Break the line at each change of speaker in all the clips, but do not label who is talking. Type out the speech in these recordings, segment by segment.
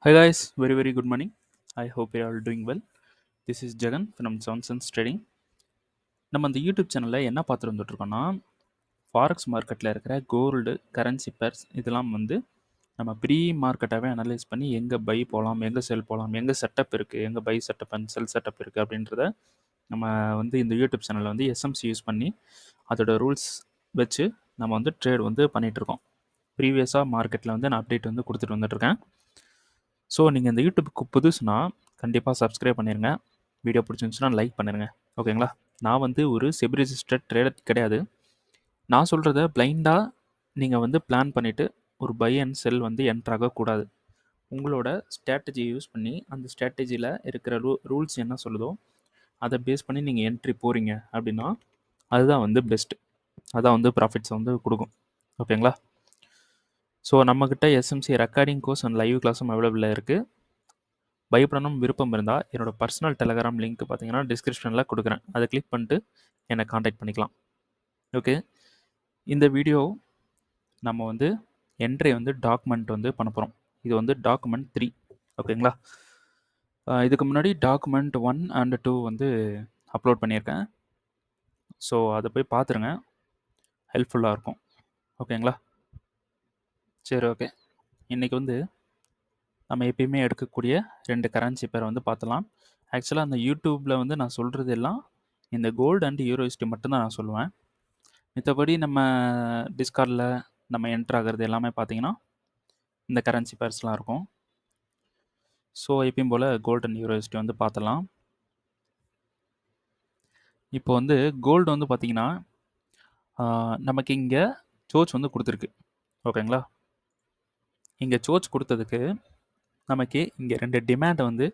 Hi guys, very good morning. I hope you are all doing well. This is Jagan from Johnson's Trading. நம்ம அந்த YouTube சேனலில் என்ன பார்த்துட்டு வந்துட்டுருக்கோம்னா forex மார்க்கெட்டில் இருக்கிற கோல்டு கரன்சி பேர்ஸ் இதெல்லாம் வந்து நம்ம ப்ரீ மார்க்கெட்டாகவே அனலைஸ் பண்ணி எங்கே பை போகலாம், எங்கே செல் போகலாம், எங்கே செட்டப் இருக்குது, எங்கே buy setup and sell setup இருக்குது அப்படின்றத நம்ம வந்து இந்த யூடியூப் சேனலில் வந்து எஸ்எம்சி யூஸ் பண்ணி அதோட ரூல்ஸ் வச்சு நம்ம வந்து ட்ரேட் வந்து பண்ணிகிட்ருக்கோம். ப்ரீவியஸாக மார்க்கெட்டில் வந்து நான் அப்டேட் வந்து கொடுத்துட்டு வந்துட்டுருக்கேன். ஸோ நீங்கள் இந்த யூடியூப்புக்கு புதுசுனா கண்டிப்பாக சப்ஸ்கிரைப் பண்ணிடுங்க. வீடியோ பிடிச்சிருந்துச்சுன்னா லைக் பண்ணிடுங்க. ஓகேங்களா? நான் வந்து ஒரு செபி ரெஜிஸ்டர்ட் ட்ரேடர் கிடையாது. நான் சொல்கிறத பிளைண்டாக நீங்கள் வந்து பிளான் பண்ணிவிட்டு ஒரு பை அண்ட் செல் வந்து என்ட்ரு ஆகக்கூடாது. உங்களோட ஸ்ட்ராட்டஜியை யூஸ் பண்ணி அந்த ஸ்ட்ராட்டஜியில் இருக்கிற ரூல்ஸ் என்ன சொல்லுதோ அதை பேஸ் பண்ணி நீங்கள் என்ட்ரி போகிறீங்க அப்படின்னா அதுதான் வந்து பெஸ்ட்டு. அதான் வந்து ப்ராஃபிட்ஸை வந்து கொடுக்கும். ஓகேங்களா? ஸோ நம்மக்கிட்ட SMC recording course and live கிளாஸும் அவைலபிளாக இருக்குது. பயப்படணும் விருப்பம் இருந்தால் என்னோடய பர்சனல் டெலகிராம் லிங்க் பார்த்தீங்கன்னா டிஸ்கிரிப்ஷனில் கொடுக்குறேன். அதை கிளிக் பண்ணிட்டு என்னை காண்டாக்ட் பண்ணிக்கலாம். ஓகே, இந்த வீடியோ நம்ம வந்து என்ட்ரி வந்து டாக்குமெண்ட் வந்து பண்ண போகிறோம். இது வந்து டாக்குமெண்ட் 3. ஓகேங்களா? இதுக்கு முன்னாடி டாக்குமெண்ட் 1 அண்ட் 2 வந்து அப்லோட் பண்ணியிருக்கேன். ஸோ அதை போய் பார்த்துருங்க, ஹெல்ப்ஃபுல்லாக இருக்கும். ஓகேங்களா? சரி, ஓகே. இன்றைக்கி வந்து நம்ம எப்பயுமே எடுக்கக்கூடிய 2 கரன்சி பேரை வந்து பார்த்துலாம். ஆக்சுவலாக அந்த யூடியூப்பில் வந்து நான் சொல்கிறது எல்லாம் இந்த கோல்டு அண்ட் யூரோஸ்டி மட்டும்தான் நான் சொல்லுவேன். மித்தபடி நம்ம டிஸ்கார்டில் நம்ம என்ட்ரு ஆகிறது எல்லாமே பார்த்தீங்கன்னா இந்த கரன்சி பேர்ஸ்லாம் இருக்கும். ஸோ எப்பயும் போல் கோல்டு அண்ட் யூரோஸ்டி வந்து பார்த்துலாம். இப்போ வந்து கோல்டு வந்து பார்த்திங்கன்னா நமக்கு இங்கே சோச் வந்து கொடுத்துருக்கு. ஓகேங்களா? இங்கே சோச் கொடுத்ததுக்கு நமக்கு இங்கே 2 டிமாண்ட் வந்து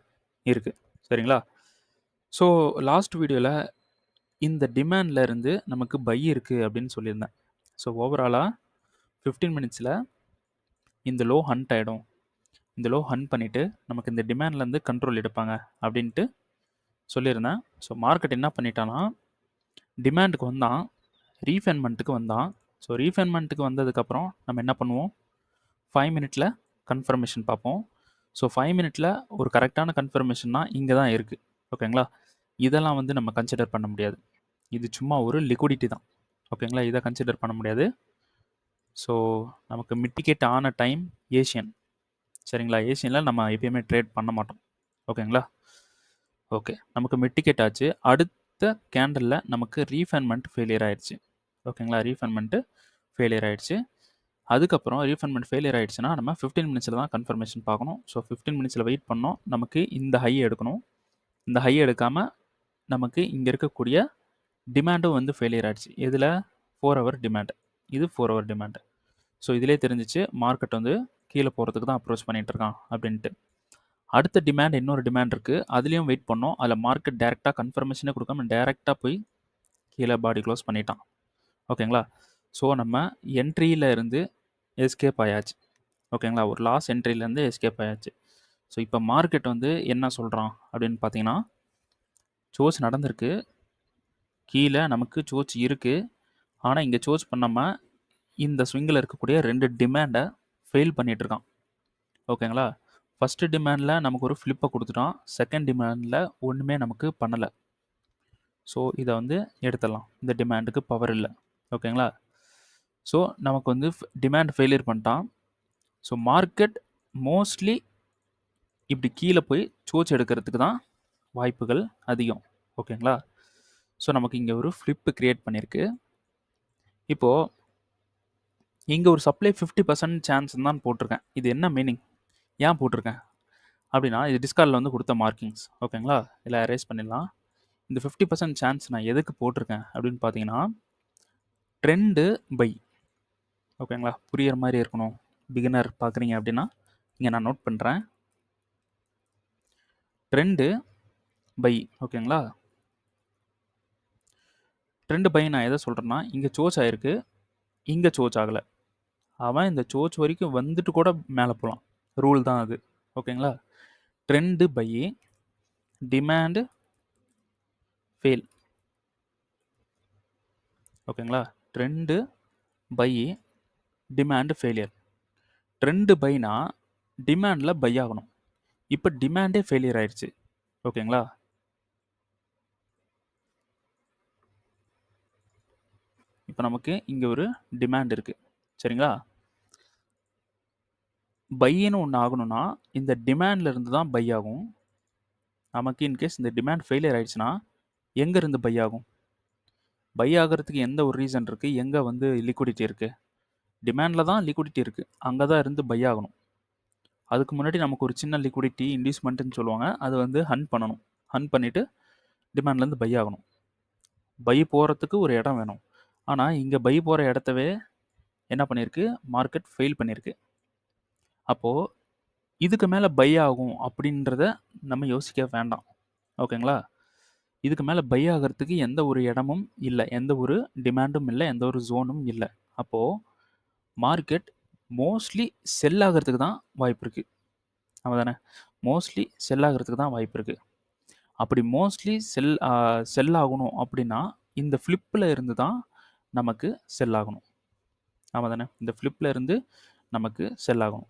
இருக்குது. சரிங்களா? ஸோ லாஸ்ட் வீடியோவில் இந்த டிமாண்டில் இருந்து நமக்கு பை இருக்குது அப்படின்னு சொல்லியிருந்தேன். ஸோ ஓவராலாக 15 மினிட்ஸில் இந்த லோ ஹண்ட் ஆகிடும். இந்த லோ ஹண்ட் பண்ணிவிட்டு நமக்கு இந்த டிமாண்ட்லேருந்து கண்ட்ரோல் எடுப்பாங்க அப்படின்ட்டு சொல்லியிருந்தேன். ஸோ மார்க்கெட் என்ன பண்ணிட்டான்னா டிமாண்டுக்கு வந்தான், ரீஃபைன்மெண்ட்டுக்கு வந்தான். ஸோ ரீஃபைன்மெண்ட்டுக்கு வந்ததுக்கப்புறம் நம்ம என்ன பண்ணுவோம், 5 மினிட்ஸில் கன்ஃபர்மேஷன் பார்ப்போம். ஸோ 5 மினிட்ஸில் ஒரு கரெக்டான கன்ஃபர்மேஷன்னா இங்கே தான் இருக்குது. ஓகேங்களா? இதெல்லாம் வந்து நம்ம கன்சிடர் பண்ண முடியாது. இது சும்மா ஒரு லிக்விடிட்டி தான். ஓகேங்களா? இதை கன்சிடர் பண்ண முடியாது. ஸோ நமக்கு மிட்டிகேட் ஆன டைம் ஏஷியன். சரிங்களா? ஏஷியனில் நம்ம எப்பயுமே ட்ரேட் பண்ண மாட்டோம். ஓகேங்களா? ஓகே, நமக்கு மிட்டிகேட் ஆச்சு. அடுத்த கேண்டலில் நமக்கு ரீஃபைன்மெண்ட் ஃபெயிலியர் ஆகிடுச்சு. ஓகேங்களா? ரீஃபைன்மெண்ட்டு ஃபெயிலியர் ஆகிடுச்சு. அதுக்கப்புறம் ரீஃபைன்மெண்ட் ஃபெயிலியர் ஆகிடுச்சுன்னா நம்ம 15 மினிட்ஸில் தான் கன்ஃபர்மேஷன் பார்க்கணும். ஸோ 15 மினிட்ஸில் வெயிட் பண்ணோம். நமக்கு இந்த ஹை எடுக்கணும். இந்த ஹை எடுக்காமல் நமக்கு இங்கே இருக்கக்கூடிய டிமாண்டும் வந்து ஃபெயிலியர் ஆகிடுச்சு. இதில் 4 ஹவர் டிமாண்ட், இது 4 ஹவர் டிமாண்டு. ஸோ இதிலே தெரிஞ்சிச்சு மார்க்கெட் வந்து கீழே போகிறதுக்கு தான் அப்ரோச் பண்ணிகிட்டு இருக்கான் அப்படின்ட்டு. அடுத்த டிமாண்ட் இன்னொரு டிமாண்ட் இருக்குது, அதுலேயும் வெயிட் பண்ணோம். அதில் மார்க்கெட் டேரெக்டாக கன்ஃபர்மேஷனே கொடுக்காம டேரெக்டாக போய் கீழே பாடி க்ளோஸ் பண்ணிட்டான். ஓகேங்களா? ஸோ நம்ம என்ட்ரியில் இருந்து எஸ்கேப் ஆயாச்சு. ஓகேங்களா? ஒரு லாஸ் என்ட்ரியிலேருந்து எஸ்கேப் ஆயாச்சு. ஸோ இப்போ மார்க்கெட் வந்து என்ன சொல்கிறான் அப்படின்னு பார்த்தீங்கன்னா, சோர்ஸ் நடந்திருக்கு, கீழே நமக்கு சோர்ஸ் இருக்குது. ஆனால் இங்கே சோர்ஸ் பண்ணாமல் இந்த ஸ்விங்கில் இருக்கக்கூடிய 2 டிமாண்டை ஃபெயில் பண்ணிகிட்ருக்கான். ஓகேங்களா? ஃபஸ்ட்டு டிமாண்டில் நமக்கு ஒரு ஃப்ளிப்பை கொடுத்துட்டான். செகண்ட் டிமாண்டில் ஒன்றுமே நமக்கு பண்ணலை. ஸோ இதை வந்து எடுத்துடலாம். இந்த டிமாண்டுக்கு பவர் இல்லை. ஓகேங்களா? ஸோ நமக்கு வந்து டிமாண்ட் ஃபெயிலியர் பண்ணிட்டான். ஸோ மார்க்கெட் மோஸ்ட்லி இப்படி கீழே போய் சோர்ஸ் எடுக்கிறதுக்கு தான் வாய்ப்புகள் அதிகம். ஓகேங்களா? ஸோ நமக்கு இங்கே ஒரு ஃப்ளிப்பு க்ரியேட் பண்ணியிருக்கு. இப்போது இங்கே ஒரு சப்ளை 50% சான்ஸ் தான் போட்டிருக்கேன். இது என்ன மீனிங், ஏன் போட்டிருக்கேன் அப்படின்னா, இது டிஸ்கார்டில் வந்து கொடுத்த மார்க்கிங்ஸ். ஓகேங்களா? இதில் அரேஸ் பண்ணிடலாம். இந்த 50% சான்ஸ் நான் எதுக்கு போட்டிருக்கேன் அப்படின்னு பார்த்தீங்கன்னா, ட்ரெண்டு பை. ஓகேங்களா? புரியிற மாதிரி இருக்கணும். பிகினர் பார்க்குறீங்க அப்படின்னா இங்கே நான் நோட் பண்ணுறேன். Trend buy. ஓகேங்களா? ட்ரெண்டு பை நான் எதை சொல்கிறேன்னா, இங்கே சோர்ஸ் ஆகிருக்கு, இங்கே சோர்ஸ் ஆகலை. அவன் இந்த சோர்ஸ் வரைக்கும் வந்துட்டு கூட மேலே போகலாம். ரூல் தான் அது. ஓகேங்களா? Trend buy, demand fail. ஓகேங்களா? Trend buy, demand failure. Trend பைனா டிமாண்டில் பை ஆகணும். இப்போ டிமாண்டே ஃபெயிலியர் ஆயிடுச்சு. ஓகேங்களா? இப்போ நமக்கு இங்கே ஒரு டிமாண்ட் இருக்குது. சரிங்களா? பைன்னு ஒன்று ஆகணும்னா இந்த டிமாண்ட்ல இருந்து தான் பை ஆகும். நமக்கு இன்கேஸ் இந்த டிமாண்ட் ஃபெயிலியர் ஆயிடுச்சுன்னா எங்கேருந்து பை ஆகும்? பை ஆகிறதுக்கு எந்த ஒரு ரீசன் இருக்குது? எங்கே வந்து லிக்விடிட்டி இருக்குது? டிமாண்டில் தான் லிக்விடிட்டி இருக்குது. அங்கே தான் இருந்து பை ஆகணும். அதுக்கு முன்னாடி நமக்கு ஒரு சின்ன லிக்விடிட்டி இன்டியூஸ்மெண்ட்டுன்னு சொல்லுவாங்க. அது வந்து ஹன் பண்ணணும். ஹன் பண்ணிவிட்டு டிமாண்ட்லேருந்து பை ஆகணும். பை போகிறதுக்கு ஒரு இடம் வேணும். ஆனால் இங்கே பை போகிற இடத்தவே என்ன பண்ணியிருக்கு? மார்க்கெட் ஃபெயில் பண்ணியிருக்கு. அப்போது இதுக்கு மேலே பை ஆகும் அப்படின்றத நம்ம யோசிக்க வேண்டாம். ஓகேங்களா? இதுக்கு மேலே பை ஆகிறதுக்கு எந்த ஒரு இடமும் இல்லை, எந்த ஒரு டிமாண்டும் இல்லை, எந்த ஒரு ஜோனும் இல்லை. அப்போது மார்க்கெட் மோஸ்ட்லி செல் ஆகிறதுக்கு தான் வாய்ப்பு இருக்குது. ஆமாம் தானே? மோஸ்ட்லி செல் ஆகிறதுக்கு தான் வாய்ப்பு இருக்குது. அப்படி மோஸ்ட்லி செல் ஆகணும் அப்படின்னா இந்த ஃப்ளிப்பில் இருந்து தான் நமக்கு செல் ஆகணும். ஆமாம் தானே? இந்த ஃப்ளிப்பில் இருந்து நமக்கு செல் ஆகணும்.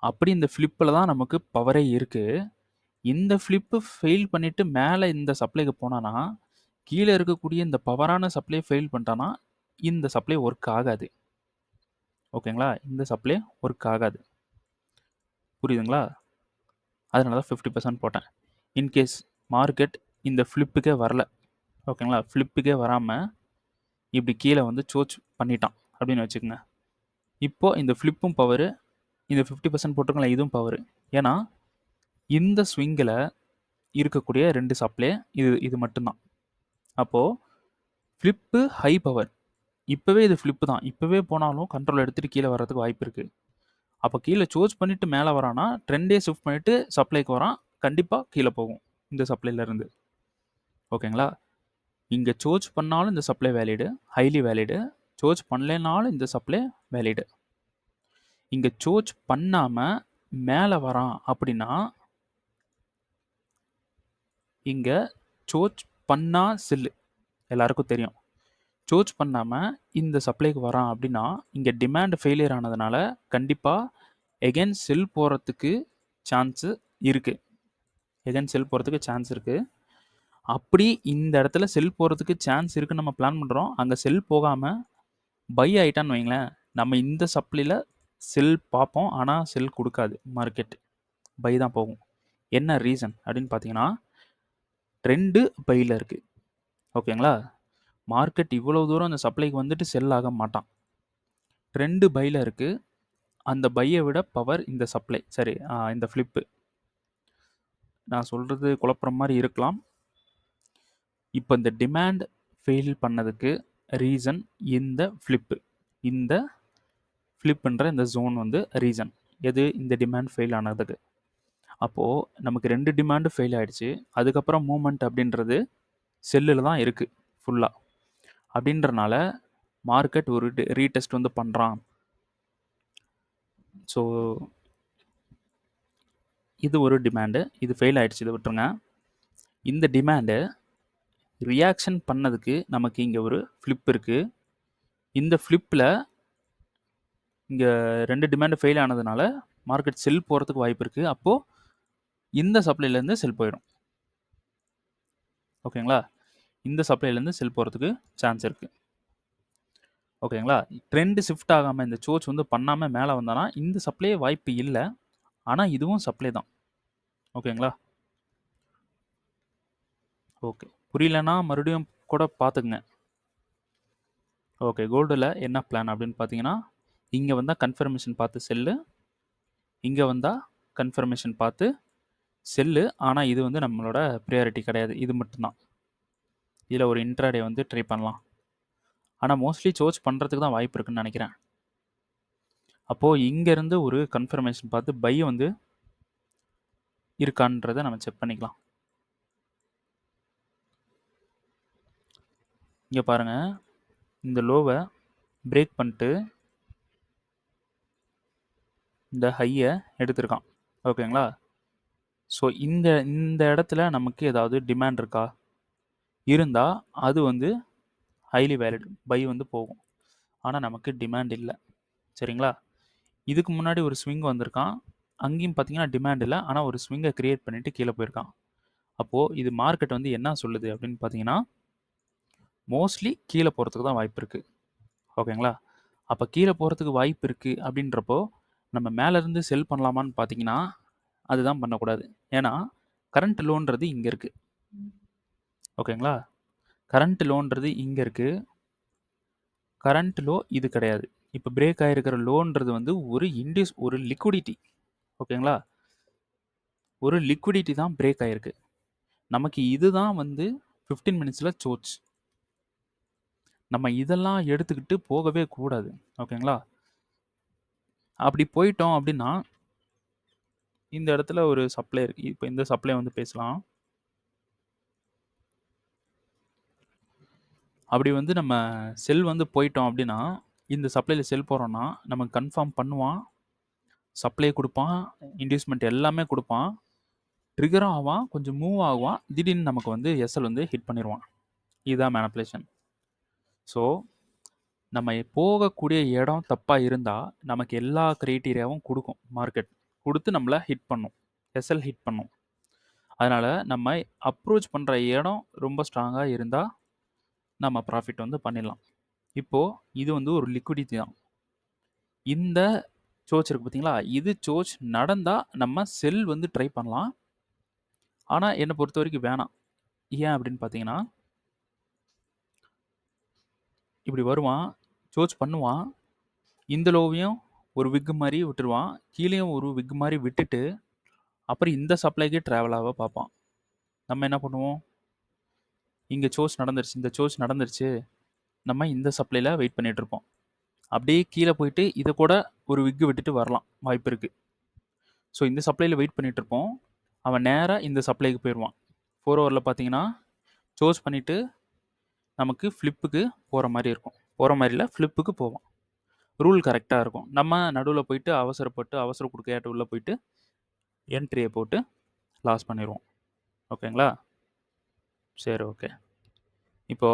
அப்படி இந்த ஃப்ளிப்பில் தான் நமக்கு பவரே இருக்குது. இந்த ஃப்ளிப்பு ஃபெயில் பண்ணிவிட்டு மேலே இந்த சப்ளைக்கு போனான்னா கீழே இருக்கக்கூடிய இந்த பவரான சப்ளை ஃபெயில் பண்ணிட்டான்னா இந்த சப்ளை ஒர்க் ஆகாது. ஓகேங்களா? இந்த சப்ளை ஒர்க் ஆகாது. புரியுதுங்களா? அதனால தான் 50% போட்டேன். இன்கேஸ் மார்க்கெட் இந்த ஃப்ளிப்புக்கே வரல, ஓகேங்களா? ஃப்ளிப்புக்கே வராமல் இப்படி கீழே வந்து சோச் பண்ணிட்டான் அப்படின்னு வச்சுக்கோங்க. இப்போது இந்த ஃப்ளிப்பும் பவரு, இந்த 50% போட்டிருக்கலாம் இதுவும் பவரு. ஏன்னா இந்த ஸ்விங்கில் இருக்கக்கூடிய 2 சப்ளை இது மட்டும்தான். அப்போது ஃப்ளிப்பு ஹை பவர். இப்போவே இது ஃப்ளிப்பு தான். இப்போவே போனாலும் கண்ட்ரோல் எடுத்துகிட்டு கீழே வர்றதுக்கு வாய்ப்பு இருக்குது. அப்போ கீழே சோச் பண்ணிவிட்டு மேலே வரானா ட்ரெண்டே ஷிஃப்ட் பண்ணிவிட்டு சப்ளைக்கு வரான், கண்டிப்பாக கீழே போகும் இந்த சப்ளைலேருந்து. ஓகேங்களா? இங்கே சோச் பண்ணாலும் இந்த சப்ளை வேலிடு, ஹைலி வேலிடு. சோச் பண்ணலைனாலும் இந்த சப்ளை வேலிடு. இங்கே சோச் பண்ணாமல் மேலே வரான் அப்படின்னா இங்கே சோச் பண்ணா செல்லு எல்லாருக்கும் தெரியும். சோச் பண்ணாமல் இந்த சப்ளைக்கு வரான் அப்படின்னா இங்கே டிமாண்ட் ஃபெயிலியர் ஆனதுனால கண்டிப்பாக எகென் செல் போகிறதுக்கு சான்ஸு இருக்குது. எகென் செல் போகிறதுக்கு சான்ஸ் இருக்குது. அப்படி இந்த இடத்துல செல் போகிறதுக்கு சான்ஸ் இருக்குன்னு நம்ம பிளான் பண்ணுறோம். அங்கே செல் போகாமல் பை ஆகிட்டான்னு வைங்களேன், நம்ம இந்த சப்ளையில் செல் பார்ப்போம். ஆனால் செல் கொடுக்காது மார்க்கெட், பை தான் போகும். என்ன ரீசன் அப்படின்னு பார்த்தீங்கன்னா ட்ரெண்டு பையில் இருக்குது. ஓகேங்களா? மார்க்கெட் இவ்வளோ தூரம் அந்த சப்ளைக்கு வந்துட்டு செல் ஆக மாட்டான். ட்ரெண்டு பையில் இருக்குது. அந்த பையை விட பவர் இந்த சப்ளை, சரி இந்த ஃப்ளிப்பு. நான் சொல்கிறது குழப்புற மாதிரி இருக்கலாம். இப்போ இந்த டிமாண்ட் ஃபெயில் பண்ணதுக்கு ரீசன் இந்த ஃப்ளிப்பு. இந்த ஃப்ளிப்புன்ற இந்த ஜோன் வந்து ரீசன். எது? இந்த டிமாண்ட் ஃபெயில் ஆனதுக்கு. அப்போது நமக்கு 2 டிமாண்டு ஃபெயில் ஆகிடுச்சு. அதுக்கப்புறம் மூமெண்ட் அப்படின்றது செல்லில் தான் இருக்குது ஃபுல்லாக. அப்படின்றனால மார்க்கெட் ஒரு ரீடெஸ்ட் வந்து பண்ணுறான். ஸோ இது ஒரு டிமாண்டு, இது ஃபெயில் ஆகிடுச்சு, இதை விட்டுருங்க. இந்த டிமாண்டு ரியாக்ஷன் பண்ணதுக்கு நமக்கு இங்கே ஒரு ஃப்ளிப் இருக்குது. இந்த ஃப்ளிப்பில் இங்கே 2 டிமாண்டு ஃபெயில் ஆனதுனால மார்க்கெட் செல் போகிறதுக்கு வாய்ப்பு இருக்குது. அப்போது இந்த சப்ளைலேருந்து செல் போயிடும். ஓகேங்களா? இந்த சப்ளைலேருந்து செல் போகிறதுக்கு சான்ஸ் இருக்குது. ஓகேங்களா? ட்ரெண்டு ஷிஃப்ட் ஆகாமல் இந்த சோச் வந்து பண்ணாமல் மேலே வந்தானா இந்த சப்ளையே வாய்ப்பு இல்லை. ஆனால் இதுவும் சப்ளை தான். ஓகேங்களா? ஓகே, புரியலன்னா மறுபடியும் கூட பார்த்துக்குங்க. ஓகே, கோல்டில் என்ன பிளான் அப்படின்னு பார்த்தீங்கன்னா இங்கே வந்தால் கன்ஃபர்மேஷன் பார்த்து செல்லு, இங்கே வந்தால் கன்ஃபர்மேஷன் பார்த்து செல்லு. ஆனால் இது வந்து நம்மளோட ப்ரியாரிட்டி கிடையாது, இது மட்டும்தான். இதில் ஒரு இன்ட்ராடே வந்து ட்ரை பண்ணலாம். ஆனால் மோஸ்ட்லி சோச் பண்ணுறதுக்கு தான் வாய்ப்பு இருக்குன்னு நினைக்கிறேன். அப்போது இங்கேருந்து ஒரு கன்ஃபர்மேஷன் பார்த்து பை வந்து இருக்கான்றதை நம்ம செக் பண்ணிக்கலாம். இங்கே பாருங்கள், இந்த லோவை பிரேக் பண்ணிட்டு இந்த ஹையை எடுத்திருக்கான். ஓகேங்களா? ஸோ இந்த இடத்துல நமக்கு ஏதாவது டிமாண்ட் இருக்கா? இருந்தால் அது வந்து ஹைலி வேலிட், பை வந்து போகும். ஆனால் நமக்கு டிமாண்ட் இல்லை. சரிங்களா? இதுக்கு முன்னாடி ஒரு ஸ்விங் வந்திருக்கான். அங்கேயும் பார்த்தீங்கன்னா டிமாண்ட் இல்ல. ஆனா ஒரு ஸ்விங்க கிரியேட் பண்ணிட்டு கீழ போயிருக்கான். அப்போ இது மார்க்கெட் வந்து என்ன சொல்லுது அப்படின்னு பார்த்தீங்கன்னா, மோஸ்ட்லி கீழ போறதுக்கு தான் வாய்ப்பு இருக்கு. ஓகேங்களா? அப்ப கீழ போறதுக்கு வாய்ப்பு இருக்கு அப்படின்றப்போ, நம்ம மேல இருந்து செல் பண்ணலாமான்னு பார்த்தீங்கன்னா, அதுதான் பண்ணக்கூடாது. ஏன்னா, கரண்ட் லோன்றது இங்க இருக்கு. ஓகேங்களா? கரண்ட் லோன்றது இங்க இருக்கு. கரண்ட் லோ இது கிடையாது. இப்ப பிரேக் ஆயிருக்கிற லோன்றது வந்து ஒரு லிக்விடிட்டி. ஓகேங்களா? ஒரு லிக்விடிட்டி தான் பிரேக் ஆயிருக்கு. நமக்கு இதுதான் வந்து 15 மினிட்ஸ்ல சோர்ஸ். நம்ம இதெல்லாம் எடுத்துக்கிட்டு போகவே கூடாது. ஓகேங்களா? அப்படி போயிட்டோம் அப்படின்னா, இந்த இடத்துல ஒரு சப்ளை இருக்கு. இப்ப இந்த சப்ளை வந்து பேசலாம். அப்படி வந்து நம்ம செல் வந்து போயிட்டோம் அப்படின்னா, இந்த சப்ளைல செல் போறோம்னா, நமக்கு கன்ஃபார்ம் பண்ணுவான். சப்ளை குடுப்பான். இன்டியூஸ்மென்ட் எல்லாமே குடுப்பான். ட்ரிகரும் ஆவான். கொஞ்சம் மூவ் ஆவான். திடீர்னு நமக்கு வந்து எஸ்எல் வந்து ஹிட் பண்ணிருவான். இதுதான் மேனிபுலேஷன். ஸோ, நம்ம போகக்கூடிய இடம் தப்பா இருந்தா, நமக்கு எல்லா கிரைட்டீரியாவும் குடுக்கும் மார்க்கெட். குடுத்து நம்மள ஹிட் பண்ணும். எஸ்எல் ஹிட் பண்ணும். அதனால நம்ம அப்ரோச் பண்ற இடம் ரொம்ப ஸ்ட்ராங்கா இருந்தா, நம்ம ப்ராஃபிட் வந்து பண்ணிடலாம். இப்போ இது வந்து ஒரு லிக்விடிட்டி தான். இந்த சோர்ச் இருக்கு பார்த்தீங்களா? இது சோர்ச் நடந்தா நம்ம செல் வந்து ட்ரை பண்ணலாம். ஆனா, என்ன பொறுத்தவரைக்கும் வேணாம். ஏன் அப்படின்னு பார்த்தீங்கன்னா, இப்படி வருவான். சோர்ச் பண்ணுவான். இந்த லோவையும் ஒரு விக் மாரி விட்டுருவான். கீழயும் ஒரு விக் மாரி விட்டுட்டு, அப்புறம் இந்த சப்ளைக்கே டிராவல் ஆக பார்ப்பான். நம்ம என்ன பண்ணுவோம்? இங்க சோர்ச் நடந்துருச்சு. இந்த சோர்ச் நடந்துருச்சு. நம்ம இந்த சப்ளைல வெயிட் பண்ணிட்டு இருப்போம். அப்படியே கீழ போயிட்டு இத கூட ஒரு விக் விட்டுட்டு வரலாம். வாய்ப்பு இருக்கு. ஸோ இந்த சப்ளைல வெயிட் பண்ணிட்டு இருப்போம். அவன் நேரா இந்த சப்ளைக்கு போயிருவான். 4 ஹவர்ல பார்த்தீங்கன்னா, சோர்ஸ் பண்ணிட்டு நமக்கு ஃபிளிப்புக்கு போற மாரி இருக்கும். போற மாரி இல்ல, ஃபிளிப்புக்கு போவான். ரூல் கரெக்ட்டா இருக்கும். நம்ம நடுவுல போயிட்டு அவசரப்பட்டு, அவசர குடுக்கையாட்டு உள்ள போயிட்டு, என்ட்ரிய போட்டு லாஸ் பண்ணிருவோம். ஓகேங்களா? சரி, ஓகே. இப்போ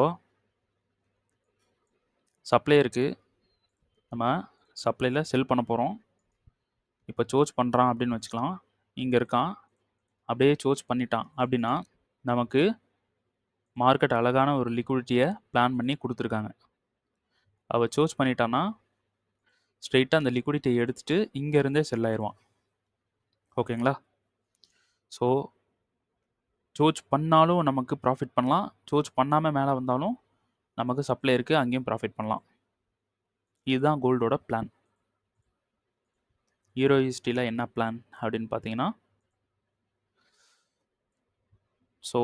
சப்ளை இருக்கு. நம்ம சப்ளைல செல் பண்ண போறோம். இப்போ சோர்ஸ் பண்றான் அப்படின்னு வச்சுக்கலாம். இங்க இருக்கான். அப்படியே சோர்ஸ் பண்ணிட்டான் அப்படின்னா, நமக்கு மார்க்கெட் அழகான ஒரு லிக்விடிட்டிய பிளான் பண்ணி குடுத்துருக்காங்க. அவ சோர்ஸ் பண்ணிட்டான்னா, ஸ்ட்ரெயிட்டா அந்த லிக்விடிட்டிய எடுத்துட்டு இங்க இருந்தே செல் ஆயிருவான். ஓகேங்களா? ஸோ, சோர்ச் பண்ணாலும் நமக்கு ப்ராஃபிட் பண்ணலாம். சோர்ச் பண்ணாம மேல வந்தாலும் நமக்கு சப்ளை இருக்கு. அங்கேயும் ப்ராஃபிட் பண்ணலாம். இதுதான் கோல்டோட பிளான். யூரோஇஸ்டில என்ன பிளான் அப்படின்னு பார்த்தீங்கன்னா, ஸோ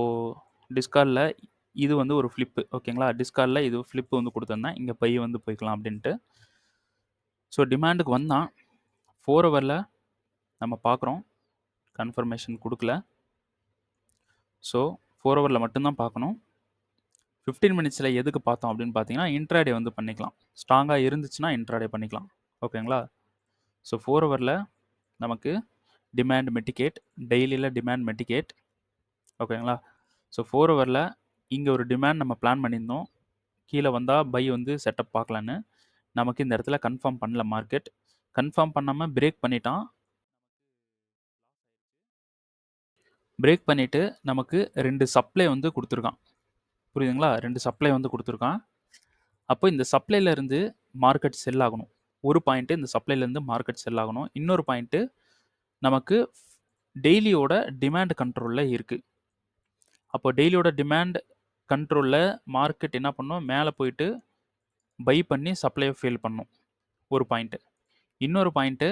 டிஸ்கார்ட்ல இது வந்து ஒரு ஃபிளிப்பு. ஓகேங்களா? டிஸ்கார்ட்ல இது ஃபிளிப்பு வந்து குடுத்திருந்தேன். இங்க பை வந்து போய்க்கலாம் அப்படின்ட்டு. ஸோ டிமாண்டுக்கு வந்தான். 4 ஹவர்ல நம்ம பார்க்குறோம். கன்ஃபர்மேஷன் குடுக்கல. ஸோ 4 ஹவர்ல மட்டும் தான் பார்க்கணும். 15 மினிட்ஸ்ல எதுக்கு பார்த்தோம் அப்படின்னு பார்த்தீங்கன்னா, இன்ட்ராடே வந்து பண்ணிக்கலாம். ஸ்ட்ராங்கா இருந்துச்சுன்னா இன்ட்ராடே பண்ணிக்கலாம். ஓகேங்களா? ஸோ 4 ஹவர்ல நமக்கு டிமாண்ட் மிட்டிகேட், டெய்லியில டிமாண்ட் மிட்டிகேட். ஓகேங்களா? ஸோ 4 ஹவர்ல இங்க ஒரு டிமாண்ட் நம்ம பிளான் பண்ணியிருந்தோம். கீழ வந்தா பை வந்து செட்டப் பார்க்கலான்னு. நமக்கு இந்த இடத்துல கன்ஃபார்ம் பண்ணல மார்க்கெட். கன்ஃபார்ம் பண்ணாம பிரேக் பண்ணிட்டான். பிரேக் பண்ணிட்டு நமக்கு 2 சப்ளை வந்து குடுத்துருக்கான். புரியுதுங்களா? 2 சப்ளை வந்து குடுத்துருக்கான். அப்போ இந்த சப்ளைல இருந்து மார்க்கெட் செல் ஆகணும். ஒரு பாயிண்ட் இந்த சப்ளைல இருந்து மார்க்கெட் செல் ஆகணும். இன்னொரு பாயிண்ட் நமக்கு டெய்லியோட டிமாண்ட் கண்ட்ரோல்ல இருக்கு. அப்போ டெய்லியோட டிமாண்ட் கண்ட்ரோல்ல மார்க்கெட் என்ன பண்ணும்? மேல போயிட்டு பை பண்ணி சப்ளைய ஃபில் பண்ணும். ஒரு பாயிண்ட். இன்னொரு பாயிண்ட்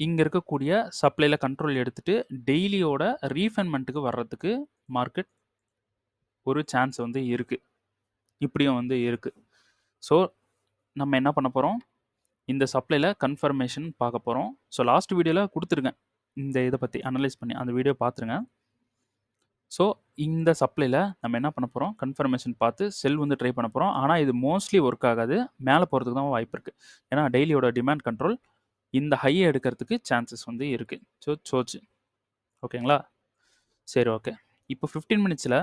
இங்க இருக்கக்கூடிய சப்ளைல கண்ட்ரோல் எடுத்துட்டு டெய்லியோட ரீஃபைன்மென்ட்க்கு வர்றதுக்கு மார்க்கெட் ஒரு சான்ஸ் வந்து இருக்கு. இப்படியும் வந்து இருக்கு. ஸோ நம்ம என்ன பண்ண போறோம்? இந்த சப்ளைல கன்ஃபர்மேஷன் பார்க்க போறோம். ஸோ லாஸ்ட் வீடியோல குடுத்துருக்கேன். இந்த இத பத்தி அனலைஸ் பண்ணி அந்த வீடியோ பார்த்துருங்க. ஸோ இந்த சப்ளைல நம்ம என்ன பண்ண போறோம்? கன்ஃபர்மேஷன் பார்த்து செல் வந்து ட்ரை பண்ண போறோம். ஆனா இது மோஸ்ட்லி ஒர்க் ஆகாது. மேல போறதுக்கு தான் வாய்ப்பு இருக்கு. ஏன்னா டெய்லியோட டிமாண்ட் கண்ட்ரோல் இந்த ஹைய எடுக்கிறதுக்கு சான்சஸ் வந்து இருக்கு. ஸோ சோச்சு. ஓகேங்களா? சரி, ஓகே. இப்போ 15 மினிட்ஸ்ல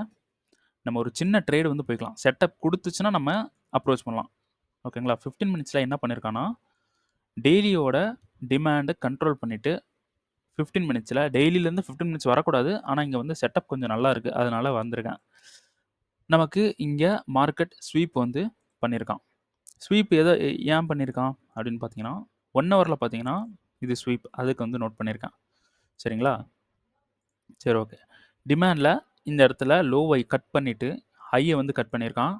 நம்ம ஒரு சின்ன ட்ரேட் வந்து போய்க்கலாம். செட்டப் குடுத்துச்சுன்னா நம்ம அப்ரோச் பண்ணலாம். ஓகேங்களா? 15 மினிட்ஸ்ல என்ன பண்ணியிருக்கான்னா, டெய்லியோட டிமாண்டை கண்ட்ரோல் பண்ணிவிட்டு 15 மினிட்ஸில் டெய்லியிலேருந்து 15 மினிட்ஸ் வரக்கூடாது. ஆனால் இங்கே வந்து செட்டப் கொஞ்சம் நல்லா இருக்குது, அதனால் வந்திருக்கேன். நமக்கு இங்கே மார்க்கெட் ஸ்வீப் வந்து பண்ணியிருக்கான். ஸ்வீப் ஏன் பண்ணியிருக்கான் அப்படின்னு பார்த்தீங்கன்னா 1 ஹவரில் பார்த்தீங்கன்னா இது ஸ்வீப், அதுக்கு வந்து நோட் பண்ணியிருக்கேன். சரிங்களா? சரி, ஓகே. டிமாண்டில் இந்த இடத்துல லோவை கட் பண்ணிவிட்டு ஹையை வந்து கட் பண்ணியிருக்கான்.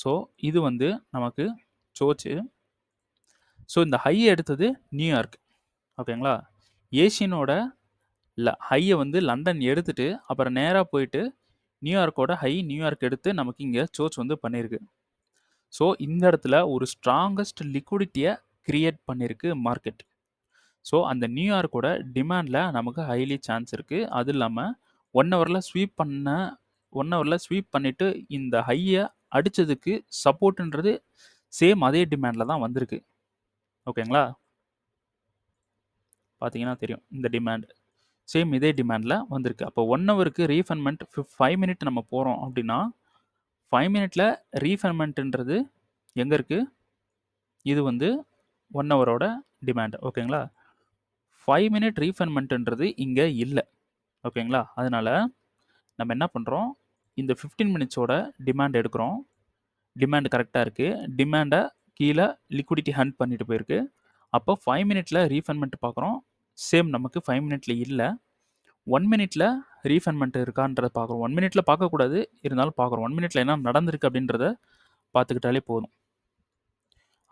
ஸோ இது வந்து நமக்கு சோச்சு. ஸோ இந்த ஹையை எடுத்தது நியூயார்க். ஓகேங்களா? ஏஷியனோட ஹையை வந்து லண்டன் எடுத்துட்டு அப்புறம் நேராக போயிட்டு நியூயார்க்கோட ஹை நியூயார்க் எடுத்து நமக்கு இங்கே சோச் வந்து பண்ணியிருக்கு. ஸோ இந்த இடத்துல ஒரு ஸ்ட்ராங்கஸ்ட் லிக்விடிட்டியை கிரியேட் பண்ணியிருக்கு மார்க்கெட். ஸோ அந்த நியூயார்க்கோட டிமாண்டில் நமக்கு ஹைலி சான்ஸ் இருக்குது. அது இல்லாமல் 1 ஹவரில் ஸ்வீப் பண்ணிவிட்டு இந்த ஹையை அடித்ததுக்கு சப்போர்ட்டுன்றது சேம் அதே டிமாண்டில் தான் வந்திருக்கு. ஓகேங்களா? பார்த்தீங்கன்னா தெரியும், இந்த டிமாண்ட் சேம் இதே டிமாண்டில் வந்திருக்கு. அப்போ 1 ஹவருக்கு ரீஃபண்ட்மெண்ட் 5 மினிட் நம்ம போகிறோம் அப்படின்னா 5 மினிட்ல ரீஃபண்ட்மெண்ட்ன்றது எங்கே இருக்குது? இது வந்து 1 ஹவரோட டிமாண்ட். ஓகேங்களா? 5 மினிட் ரீஃபண்ட்மெண்ட்ன்றது இங்கே இல்லை. ஓகேங்களா? அதனால் நம்ம என்ன பண்ணுறோம், இந்த 15 மினிட்ஸோட டிமாண்ட் எடுக்கிறோம். டிமாண்ட் கரெக்டாக இருக்குது. டிமாண்டை கீழே லிக்விடிட்டி ஹண்ட் பண்ணிட்டு போயிருக்கு. அப்போ 5 மினிட்ல ரீஃபண்ட்மெண்ட் பார்க்குறோம். சேம் நமக்கு 5 மினிட்ல இல்லை. 1 மினிட்ல ரீஃபண்ட்மெண்ட் இருக்கான்றத பார்க்குறோம். 1 மினிட்ல பார்க்கக்கூடாது, இருந்தாலும் பார்க்குறோம். 1 மினிட்ல என்ன நடந்திருக்கு அப்படின்றத பார்த்துக்கிட்டாலே போதும்.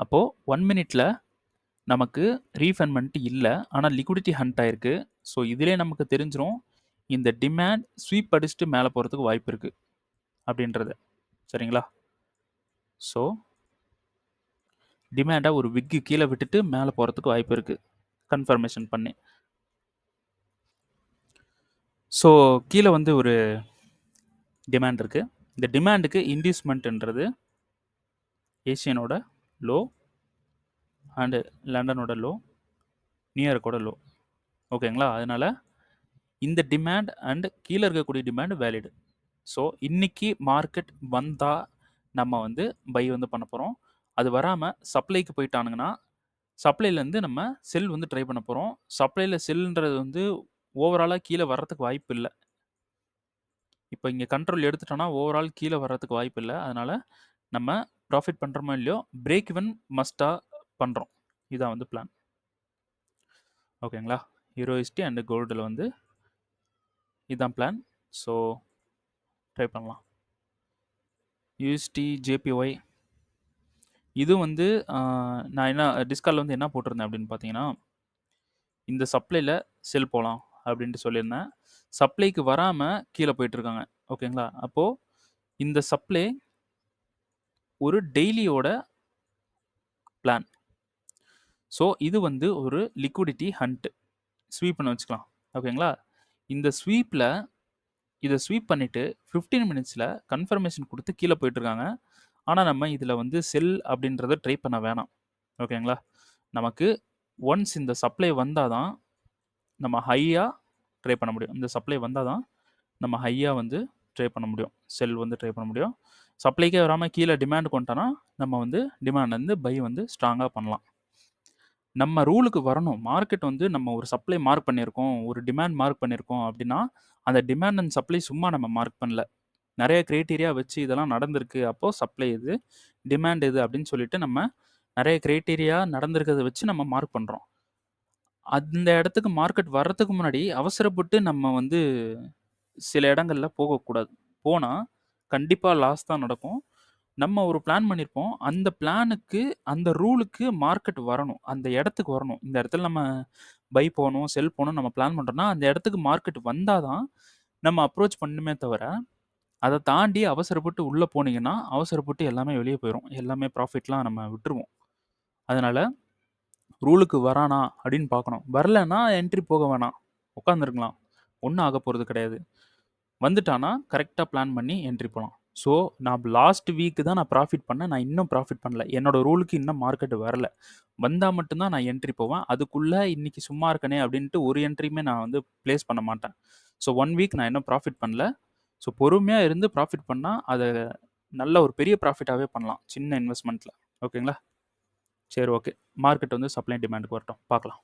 அப்போது 1 மினிட்ல நமக்கு ரீஃபண்ட்மெண்ட் இல்லை, ஆனால் லிக்விடிட்டி ஹண்ட் ஆயிருக்கு. ஸோ இதிலே நமக்கு தெரிஞ்சிடும் இந்த டிமாண்ட் ஸ்வீப் அடிச்சுட்டு மேலே போகிறதுக்கு வாய்ப்பு இருக்குது அப்படின்றது. சரிங்களா? ஸோ டிமாண்டை ஒரு விக்கு கீழே விட்டுட்டு மேலே போகிறதுக்கு வாய்ப்பு இருக்குது கன்ஃபர்மேஷன் பண்ணி. ஸோ கீழே வந்து ஒரு டிமாண்ட் இருக்குது. இந்த டிமாண்டுக்கு இன்டியூஸ்மெண்ட்ன்றது ஏஷியனோட லோ அண்டு லண்டனோட லோ, நியூயார்க்கோட லோ. ஓகேங்களா? அதனால் இந்த டிமாண்ட் அண்ட் கீழே இருக்கக்கூடிய டிமாண்ட் வேலிடு. ஸோ இன்றைக்கி மார்க்கெட் வந்தால் நம்ம வந்து பை வந்து பண்ண போகிறோம். அது வராமல் சப்ளைக்கு போயிட்டானுங்கன்னா சப்ளைலேருந்து நம்ம செல் வந்து ட்ரை பண்ண போகிறோம். சப்ளையில் செல்ன்றது வந்து ஓவராலாக கீழே வர்றதுக்கு வாய்ப்பு இல்லை. இப்போ இங்கே கண்ட்ரோல் எடுத்துட்டோன்னா ஓவரால் கீழே வர்றதுக்கு வாய்ப்பு இல்லை. அதனால் நம்ம ப்ராஃபிட் பண்ணுறோமோ இல்லையோ பிரேக் ஈவன் மஸ்ட்டாக பண்ணுறோம். இதான் வந்து பிளான். ஓகேங்களா? யூரோஎஸ்டி அண்டு கோல்டில் வந்து இதுதான் பிளான். ஸோ ட்ரை பண்ணலாம். யூஎஸ்டி ஜேபிஒய் இது வந்து நான் என்ன டிஸ்காலில் வந்து என்ன போட்டிருந்தேன் அப்படின்னு பார்த்தீங்கன்னா, இந்த சப்ளையில் செல் போகலாம் அப்படின்ட்டு சொல்லியிருந்தேன். சப்ளைக்கு வராமல் கீழே போயிட்டுருக்காங்க. ஓகேங்களா? அப்போது இந்த சப்ளை ஒரு டெய்லியோட பிளான். ஸோ இது வந்து ஒரு லிக்விடிட்டி ஹண்ட் ஸ்வீப் பண்ண வச்சுக்கலாம். ஓகேங்களா? இந்த ஸ்வீப்பில் இதை ஸ்வீப் பண்ணிவிட்டு 15 மினிட்ஸில் கன்ஃபர்மேஷன் கொடுத்து கீழே போயிட்டுருக்காங்க. ஆனால் நம்ம இதில் வந்து செல் அப்படின்றத ட்ரை பண்ண வேணாம். ஓகேங்களா? நமக்கு ஒன்ஸ் இந்த சப்ளை வந்தால் தான் நம்ம ஹையாக ட்ரை பண்ண முடியும். இந்த சப்ளை வந்தால் தான் நம்ம ஹையாக வந்து ட்ரை பண்ண முடியும், செல் வந்து ட்ரை பண்ண முடியும். சப்ளைக்கே வராமல் கீழே டிமாண்ட் கொண்டோன்னா நம்ம வந்து டிமாண்ட் வந்து பை வந்து ஸ்ட்ராங்காக பண்ணலாம். நம்ம ரூலுக்கு வரணும். மார்க்கெட் வந்து நம்ம ஒரு சப்ளை மார்க் பண்ணியிருக்கோம், ஒரு டிமாண்ட் மார்க் பண்ணியிருக்கோம் அப்படின்னா அந்த டிமாண்ட் அண்ட் சப்ளை சும்மா நம்ம மார்க் பண்ணல. நிறைய க்ரைட்டீரியா வச்சு இதெல்லாம் நடந்திருக்கு. அப்போது சப்ளை இது, டிமாண்ட் இது அப்படின்னு சொல்லிட்டு நம்ம நிறைய க்ரைட்டீரியா நடந்திருக்கிறத வச்சு நம்ம மார்க் பண்ணுறோம். அந்த இடத்துக்கு மார்க்கெட் வர்றதுக்கு முன்னாடி அவசரப்பட்டு நம்ம வந்து சில இடங்களில் போகக்கூடாது. போனால் கண்டிப்பாக லாஸ் தான் நடக்கும். நம்ம ஒரு பிளான் பண்ணியிருப்போம். அந்த பிளானுக்கு அந்த ரூலுக்கு மார்க்கெட் வரணும், அந்த இடத்துக்கு வரணும். இந்த இடத்துல நம்ம பை போகணும், செல் போகணும் நம்ம பிளான் பண்ணுறோன்னா அந்த இடத்துக்கு மார்க்கெட் வந்தால் தான் நம்ம அப்ரோச் பண்ணணுமே தவிர அதை தாண்டி அவசரப்பட்டு உள்ளே போனீங்கன்னா அவசரப்பட்டு எல்லாமே வெளியே போயிடும். எல்லாமே ப்ராஃபிட்லாம் நம்ம விட்டுருவோம். அதனால் ரூலுக்கு வரானா அப்படின்னு பார்க்கணும். வரலன்னா என்ட்ரி போக வேணாம், உட்காந்துருக்கலாம், ஒன்றும் ஆக போகிறது கிடையாது. வந்துட்டானா கரெக்டாக பிளான் பண்ணி என்ட்ரி போகலாம். ஸோ நான் லாஸ்ட் வீக்கு தான் நான் ப்ராஃபிட் பண்ணேன், நான் இன்னும் ப்ராஃபிட் பண்ணல. என்னோடய ரூலுக்கு இன்னும் மார்க்கெட் வரல. வந்தால் மட்டும்தான் நான் என்ட்ரி போவேன். அதுக்குள்ளே இன்றைக்கி சும்மா இருக்கனே அப்படின்ட்டு ஒரு என்ட்ரியுமே நான் வந்து ப்ளேஸ் பண்ண மாட்டேன். ஸோ 1 வீக் நான் இன்னும் ப்ராஃபிட் பண்ணல. ஸோ பொறுமையாக இருந்து ப்ராஃபிட் பண்ணால் அதை நல்ல ஒரு பெரிய ப்ராஃபிட்டாகவே பண்ணலாம் சின்ன இன்வெஸ்ட்மெண்ட்டில். ஓகேங்களா? சரி, ஓகே. மார்க்கெட் வந்து சப்ளை டிமாண்டுக்கு வரட்டும், பார்க்கலாம்.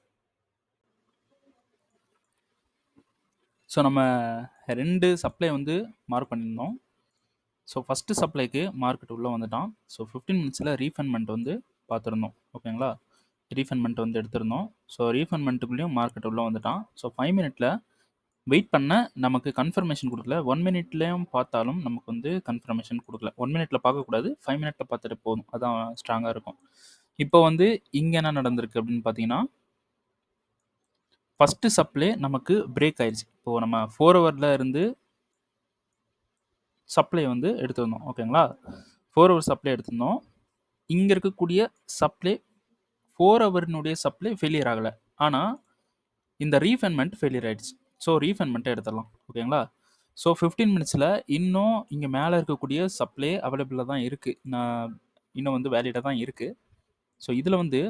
ஸோ நம்ம 2 சப்ளை வந்து மார்க் பண்ணியிருந்தோம். ஸோ ஃபஸ்ட்டு சப்ளைக்கு மார்க்கெட் உள்ளே வந்துட்டான். ஸோ 15 மினிட்ஸில் ரீஃபண்ட்மெண்ட் வந்து பார்த்துருந்தோம். ஓகேங்களா? ரீஃபண்ட்மெண்ட் வந்து எடுத்திருந்தோம். ஸோ ரீஃபண்ட்மெண்ட்டுக்குள்ளேயும் மார்க்கெட் உள்ளே வந்துட்டான். ஸோ 5 மினிட்ல வெயிட் பண்ண நமக்கு கன்ஃபர்மேஷன் கொடுக்கல. 1 மினிட்லேயும் பார்த்தாலும் நமக்கு வந்து கன்ஃபர்மேஷன் கொடுக்கல. 1 மினிட்ல பார்க்கக்கூடாது. 5 மினிட்ல பார்த்துட்டு போதும். அதான் ஸ்ட்ராங்காக இருக்கும். இப்போ வந்து இங்கே என்ன நடந்திருக்கு அப்படின்னு பார்த்தீங்கன்னா, ஃபஸ்ட்டு சப்ளை நமக்கு பிரேக் ஆயிடுச்சு. இப்போது நம்ம 4 ஹவரில் இருந்து சப்ளை வந்து எடுத்திருந்தோம். ஓகேங்களா? 4 ஹவர் சப்ளை எடுத்திருந்தோம். இங்கே இருக்கக்கூடிய சப்ளை 4 ஹவரினுடைய சப்ளை ஃபெயிலியர் ஆகலை. ஆனால் இந்த ரீஃபண்ட்மெண்ட் ஃபெயிலியர் ஆகிடுச்சு. ஸோ ரீஃபண்ட்மெண்ட்டை எடுத்துடலாம். ஓகேங்களா? ஸோ 15 மினிட்ஸில் இன்னும் இங்கே மேலே இருக்கக்கூடிய சப்ளை அவைலபிளாக தான் இருக்குது. நான் இன்னும் வந்து வேலிடாக தான் இருக்குது. ஸோ இதில் வந்து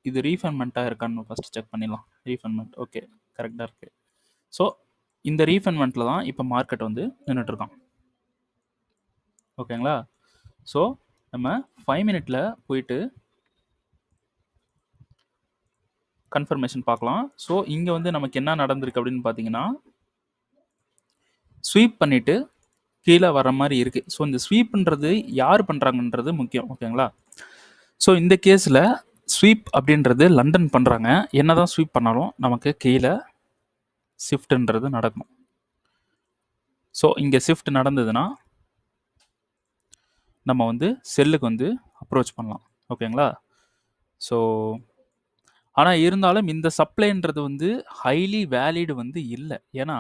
இது ரீஃபண்ட்மெண்ட்டாக இருக்கான்னு ஃபஸ்ட்டு செக் பண்ணிடலாம். ரீஃபண்ட்மெண்ட் ஓகே கரெக்டாக இருக்குது. ஸோ இந்த ரீஃபண்ட்மெண்ட்டில் தான் இப்போ மார்க்கெட் வந்து நின்றுட்டுருக்கான். ஓகேங்களா? ஸோ நம்ம 5 மினிட்ல போயிட்டு கன்ஃபர்மேஷன் பார்க்கலாம். ஸோ இங்கே வந்து நமக்கு என்ன நடந்திருக்கு அப்படின்னு பார்த்தீங்கன்னா, ஸ்வீப் பண்ணிவிட்டு கீழே வர மாதிரி இருக்குது. ஸோ இந்த ஸ்வீப்புன்றது யார் பண்ணுறாங்கன்றது முக்கியம். ஓகேங்களா? ஸோ இந்த கேஸில் ஸ்வீப் அப்படின்றது லண்டன் பண்ணுறாங்க. என்ன தான் ஸ்வீப் பண்ணாலும் நமக்கு கீழே ஷிஃப்ட்டுன்றது நடக்கணும். ஸோ இங்கே ஷிஃப்ட் நடந்ததுன்னா நம்ம வந்து செல்லுக்கு வந்து அப்ரோச் பண்ணலாம். ஓகேங்களா? ஸோ ஆனால் இருந்தாலும் இந்த சப்ளைன்றது வந்து ஹைலி வேலிடு வந்து இல்லை. ஏன்னா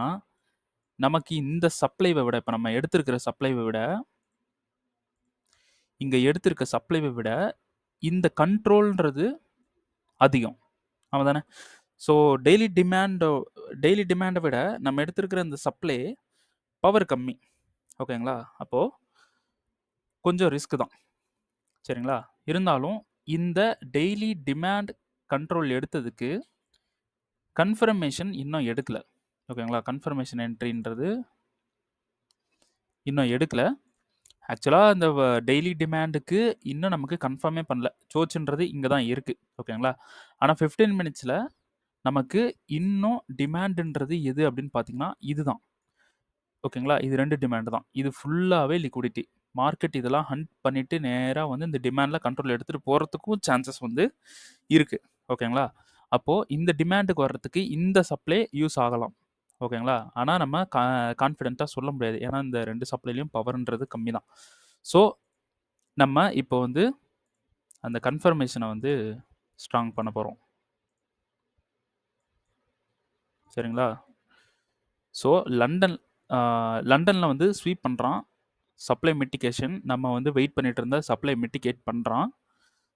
நமக்கு இந்த சப்ளைவை விட இப்போ நம்ம எடுத்திருக்கிற சப்ளைவை விட இங்கே எடுத்திருக்க சப்ளைவை விட இந்த கண்ட்ரோல்ன்றது அதிகம். ஆமாம் தானே? ஸோ டெய்லி டிமாண்டை விட நம்ம எடுத்திருக்கிற இந்த சப்ளை பவர் கம்மி. ஓகேங்களா? அப்போது கொஞ்சம் ரிஸ்க் தான். சரிங்களா? இருந்தாலும் இந்த டெய்லி டிமாண்ட் கண்ட்ரோல் எடுத்ததுக்கு கன்ஃபர்மேஷன் இன்னும் எடுக்கலை. ஓகேங்களா? கன்ஃபர்மேஷன் என்ட்ரின்றது இன்னும் எடுக்கலை. ஆக்சுவலாக இந்த டெய்லி டிமாண்டுக்கு இன்னும் நமக்கு கன்ஃபார்மே பண்ணல. சோச்சுன்றது இங்கே தான் இருக்குது. ஓகேங்களா? ஆனால் 15 மினிட்ஸில் நமக்கு இன்னும் டிமாண்டுன்றது எது அப்படின்னு பார்த்தீங்கன்னா இதுதான். ஓகேங்களா? இது 2 டிமாண்டு தான். இது ஃபுல்லாகவே லிக்விடிட்டி. மார்க்கெட் இதெல்லாம் ஹண்ட் பண்ணிவிட்டு நேராக வந்து இந்த டிமாண்டில் கண்ட்ரோல் எடுத்துகிட்டு போகிறதுக்கும் சான்சஸ் வந்து இருக்குது. ஓகேங்களா? அப்போது இந்த டிமாண்டுக்கு வர்றதுக்கு இந்த சப்ளை யூஸ் ஆகலாம். ஓகேங்களா? ஆனால் நம்ம கான்ஃபிடென்ட்டாக சொல்ல முடியாது. ஏன்னா இந்த 2 சப்ளைலையும் பவர்ன்றது கம்மி தான். ஸோ நம்ம இப்போ வந்து அந்த கன்ஃபர்மேஷனை வந்து ஸ்ட்ராங் பண்ண போகிறோம். சரிங்களா? ஸோ லண்டனில் வந்து ஸ்வீப் பண்ணுறான். சப்ளை மிட்டிகேஷன் நம்ம வந்து வெயிட் பண்ணிட்டு இருந்த சப்ளை மிட்டிகேட் பண்ணுறான்.